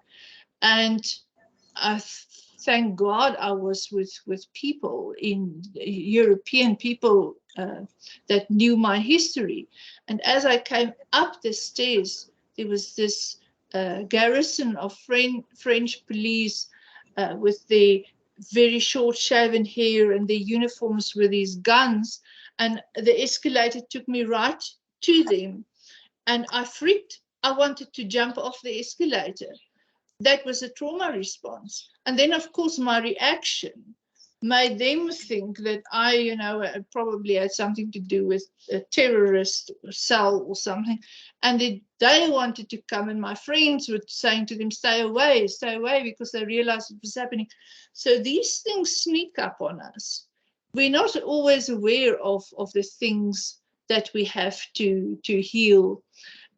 And I thank God I was with people, European people that knew my history. And as I came up the stairs, there was this garrison of French police with the very short shaven hair and their uniforms with these guns. And the escalator took me right to them. And I freaked. I wanted to jump off the escalator. That was a trauma response. And then, of course, my reaction made them think that I, probably had something to do with a terrorist cell or something. And they wanted to come, and my friends were saying to them, stay away, because they realized it was happening. So these things sneak up on us. We're not always aware of the things that we have to heal.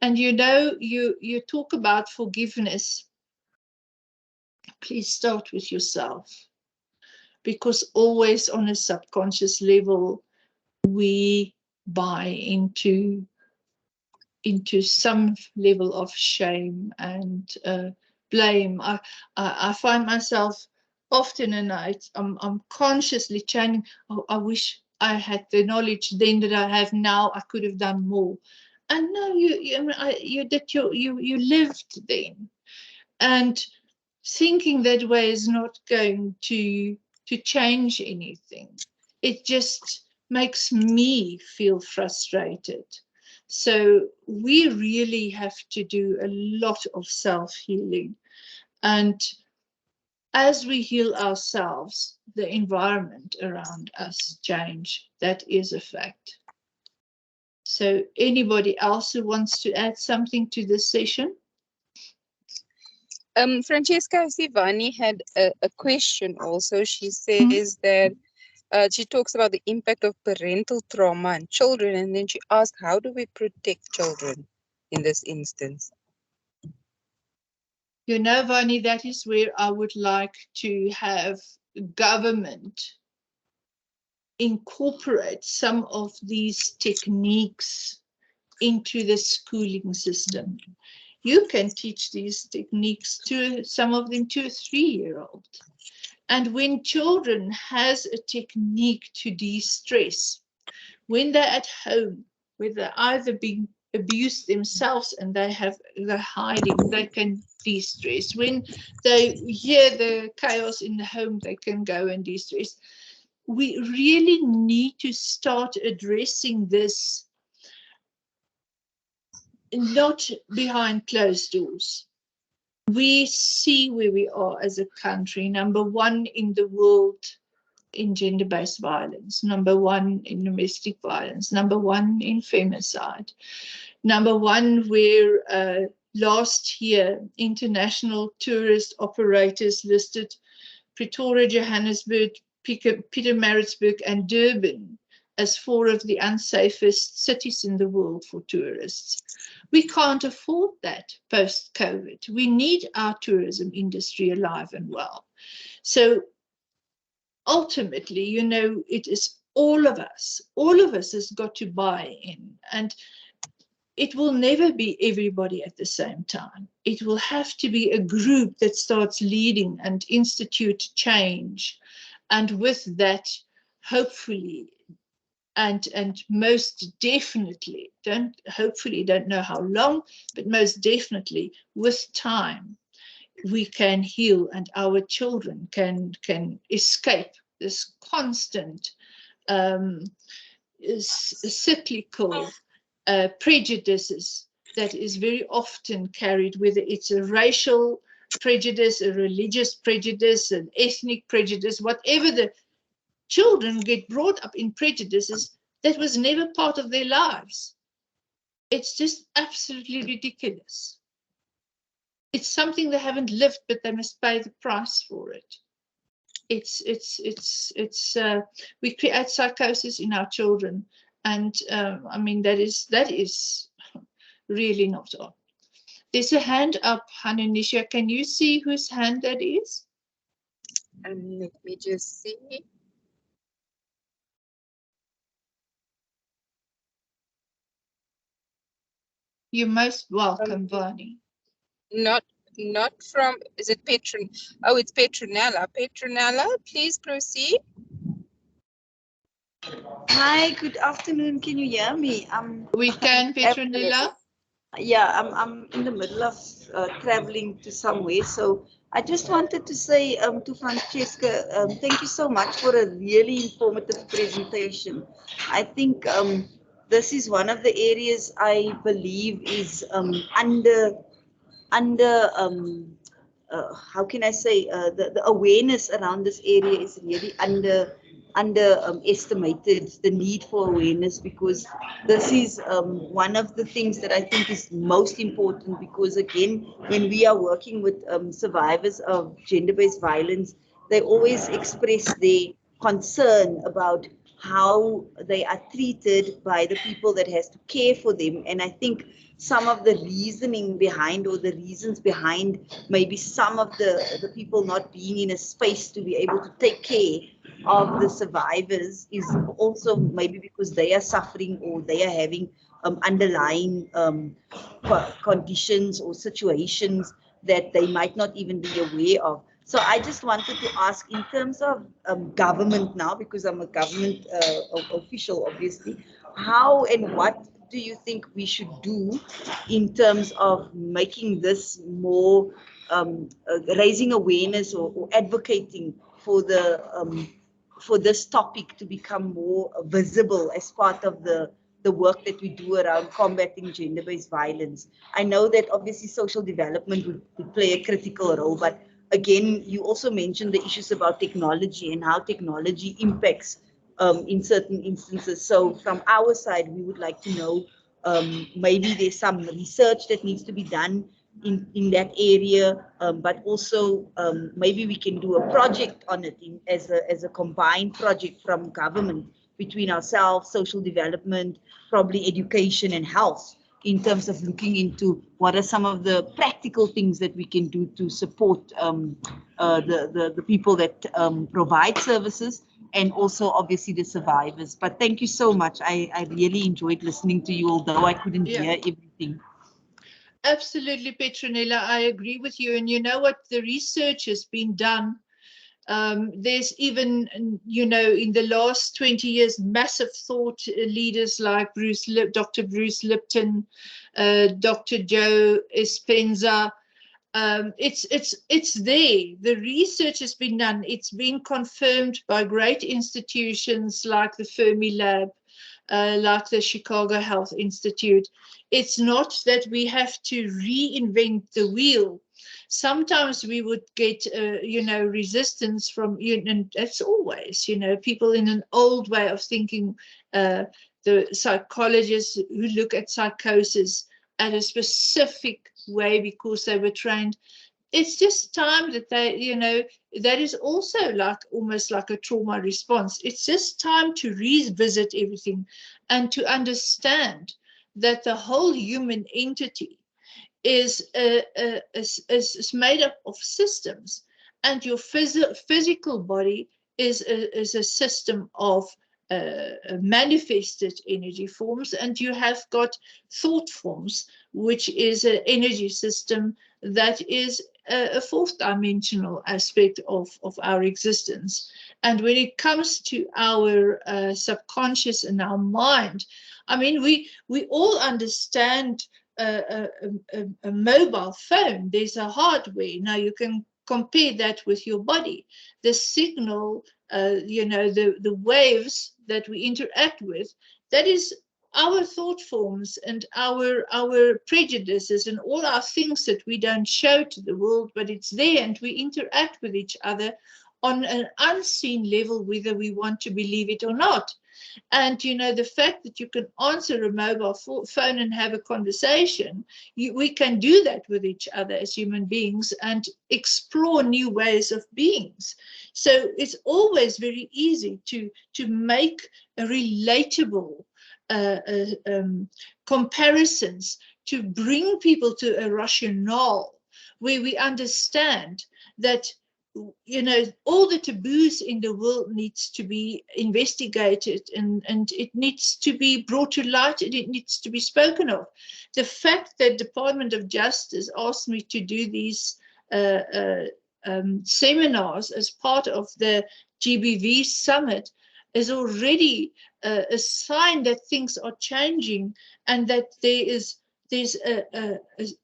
And you talk about forgiveness. Please start with yourself, because always on a subconscious level, we buy into some level of shame and blame. I find myself often, and I'm consciously chanting, oh, I wish I had the knowledge then that I have now, I could have done more. And no, you lived then. And thinking that way is not going to change anything. It just makes me feel frustrated. So we really have to do a lot of self-healing. And as we heal ourselves, the environment around us change. That is a fact. So anybody else who wants to add something to this session? Francesca Sivani had a question also. She says that she talks about the impact of parental trauma on children, and then she asked, how do we protect children in this instance? Vani, that is where I would like to have government incorporate some of these techniques into the schooling system. You can teach these techniques to some of them to a 3-year-old. And when children has a technique to de-stress, when they're at home, where they're either being abused themselves and they're hiding, they can de-stress. When they hear the chaos in the home, they can go and de-stress. We really need to start addressing this, not behind closed doors. We see where we are as a country, number 1 in the world in gender-based violence, number 1 in domestic violence, number 1 in femicide, number 1 where last year international tourist operators listed Pretoria, Johannesburg, Pietermaritzburg and Durban as 4 of the unsafest cities in the world for tourists. We can't afford that post-COVID. We need our tourism industry alive and well. So ultimately, it is all of us has got to buy in, and it will never be everybody at the same time. It will have to be a group that starts leading and institute change. And with that, hopefully, and most definitely, don't know how long, but most definitely with time, we can heal and our children can escape this constant cyclical prejudices that is very often carried, whether it's a racial prejudice, a religious prejudice, an ethnic prejudice, whatever. The children get brought up in prejudices that was never part of their lives. It's just absolutely ridiculous. It's something they haven't lived, but they must pay the price for it. We create psychosis in our children, and I mean that is really not on. There's a hand up, Hanunisha. Can you see whose hand that is? Let me just see. You're most welcome, Vani. Not from, is it Petron? Oh, it's Petronella. Petronella, please proceed. Hi, good afternoon. Can you hear me? We can, Petronella. Yeah, I'm in the middle of traveling to somewhere, so I just wanted to say to Francesca, thank you so much for a really informative presentation. I think this is one of the areas I believe is under how can I say, the awareness around this area is really underestimated, the need for awareness, because this is one of the things that I think is most important, because again, when we are working with survivors of gender-based violence, they always express their concern about how they are treated by the people that has to care for them. And I think some of the reasoning behind, or the reasons behind maybe some of the people not being in a space to be able to take care of the survivors is also maybe because they are suffering, or they are having underlying conditions or situations that they might not even be aware of. So I just wanted to ask, in terms of government now, because I'm a government official, obviously, how and what do you think we should do in terms of making this more, raising awareness, or advocating for for this topic to become more visible as part of the work that we do around combating gender-based violence? I know that obviously social development would play a critical role, but again, you also mentioned the issues about technology and how technology impacts in certain instances. So from our side, we would like to know, maybe there's some research that needs to be done in that area, but also maybe we can do a project on it as a combined project from government, between ourselves, social development, probably education and health, in terms of looking into what are some of the practical things that we can do to support the people that provide services, and also obviously the survivors. But thank you so much. I really enjoyed listening to you, although I couldn't hear everything. Absolutely, Petronella, I agree with you. And you know what? The research has been done. There's even, you know, in the last 20 years, massive thought leaders like Dr. Bruce Lipton, Dr. Joe Espenza. It's there. The research has been done. It's been confirmed by great institutions like the Fermi Lab, like the Chicago Health Institute. It's not that we have to reinvent the wheel. Sometimes we would get, you know, resistance from, and that's always, you know, people in an old way of thinking, the psychologists who look at psychosis at a specific way because they were trained. It's just time that they, you know, that is also like almost like a trauma response. It's just time to revisit everything and to understand that the whole human entity is made up of systems, and your physical body is a system of manifested energy forms, and you have got thought forms, which is an energy system that is a fourth dimensional aspect of our existence. And when it comes to our subconscious and our mind, I mean, we all understand a mobile phone. There's a hardware. Now you can compare that with your body. The signal, you know, the waves that we interact with, that is our thought forms and our prejudices and all our things that we don't show to the world, but it's there, and we interact with each other on an unseen level, whether we want to believe it or not. And, you know, the fact that you can answer a mobile phone and have a conversation, we can do that with each other as human beings and explore new ways of beings. So it's always very easy to make a relatable comparisons, to bring people to a rationale where we understand that, you know, all the taboos in the world needs to be investigated, and it needs to be brought to light, and it needs to be spoken of. The fact that Department of Justice asked me to do these seminars as part of the GBV summit is already a sign that things are changing, and that there's a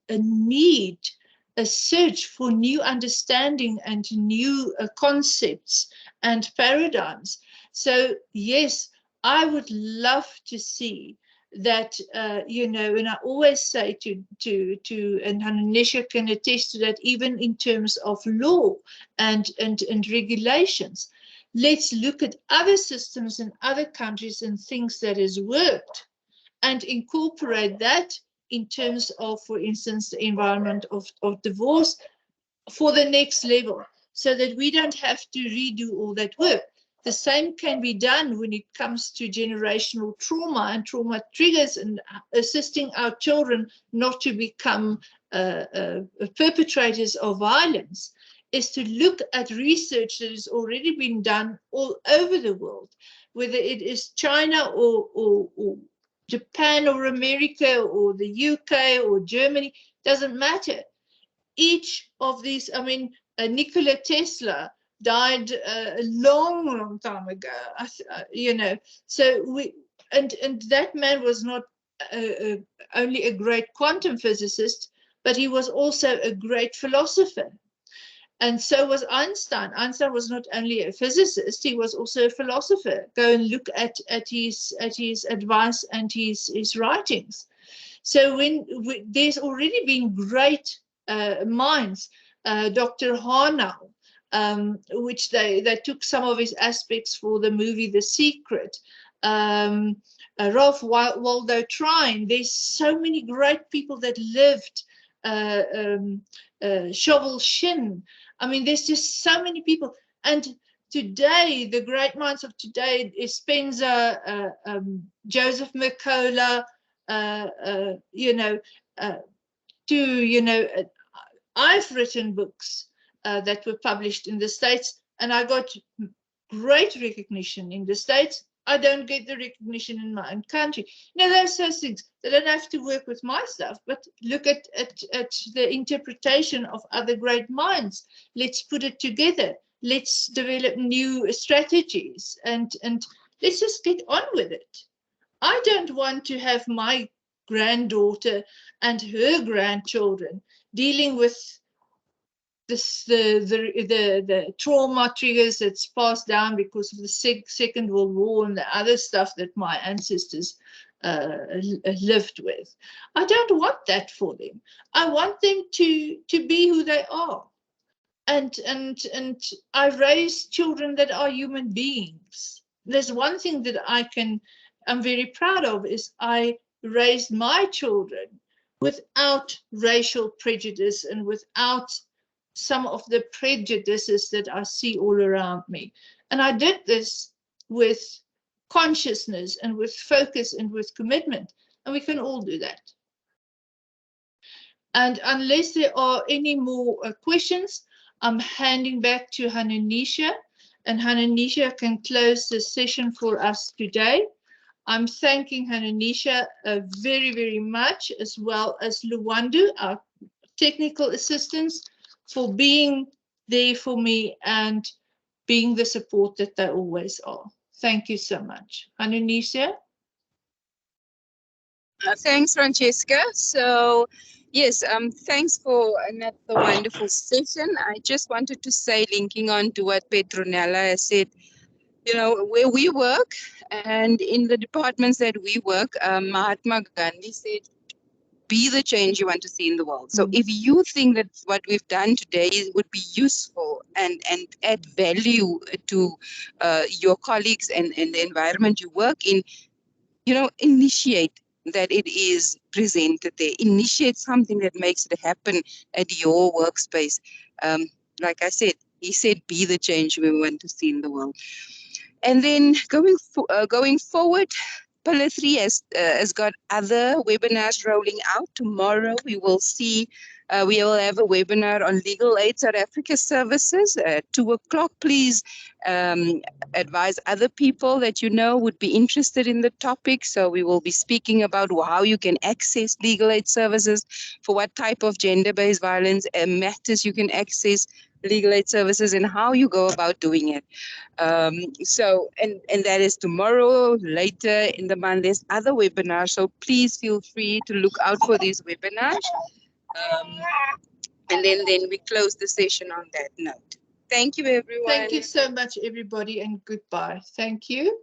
need, a search for new understanding and new concepts and paradigms. So yes, I would love to see that, you know, and I always say and Hanunisha can attest to that, even in terms of law and regulations, let's look at other systems in other countries and things that has worked, and incorporate that in terms of, for instance, the environment of divorce for the next level, so that we don't have to redo all that work. The same can be done when it comes to generational trauma and trauma triggers, and assisting our children not to become perpetrators of violence, is to look at research that has already been done all over the world, whether it is China or Japan or America or the UK or Germany, doesn't matter. Each of these, I mean, Nikola Tesla died a long time ago, you know. So and that man was not only a great quantum physicist, but he was also a great philosopher. And so was Einstein. Einstein was not only a physicist, he was also a philosopher. Go and look at his advice and his writings. So there's already been great minds, Dr. Harnell, which they took some of his aspects for the movie The Secret. Ralph Waldo Trine. There's so many great people that lived. Shovel Shin. I mean, there's just so many people. And today, the great minds of today is Spencer, Joseph Mercola, you know, I've written books that were published in the States, and I got great recognition in the States. I don't get the recognition in my own country. Now, there's those things. They don't have to work with my stuff, but look at the interpretation of other great minds. Let's put it together. Let's develop new strategies, and let's just get on with it. I don't want to have my granddaughter and her grandchildren dealing with the trauma triggers that's passed down because of the Second World War and the other stuff that my ancestors lived with. I don't want that for them. I want them to be who they are. And I raise children that are human beings. There's one thing that I'm very proud of, is I raised my children without racial prejudice and without some of the prejudices that I see all around me. And I did this with consciousness and with focus and with commitment. And we can all do that. And unless there are any more questions, I'm handing back to Hanunisha, and Hananisha can close the session for us today. I'm thanking Hananisha very, very much, as well as Luwandu, our technical assistants, for being there for me and being the support that they always are. Thank you so much. Hananisha? Thanks, Francesca. So, yes, thanks for another wonderful session. I just wanted to say, linking on to what Petronella has said, you know, where we work and in the departments that we work, Mahatma Gandhi said, be the change you want to see in the world. So if you think that what we've done today would be useful and add value to your colleagues and the environment you work in, you know, initiate that it is presented there. Initiate something that makes it happen at your workspace. Like I said, he said, be the change we want to see in the world. And then going forward, Pillar 3 has got other webinars rolling out. Tomorrow we will see, we will have a webinar on Legal Aid South Africa services at 2 o'clock. Please advise other people that you know would be interested in the topic. So we will be speaking about how you can access legal aid services, for what type of gender-based violence matters you can access legal aid services, and how you go about doing it. So that is tomorrow. Later in the month there's other webinars, so please feel free to look out for these webinars, and then we close the session on that note. Thank you, everyone. Thank you so much, everybody, and goodbye. Thank you.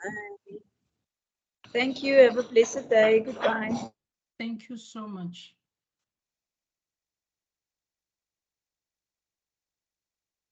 Thank you. Have a blessed day. Goodbye. Thank you so much.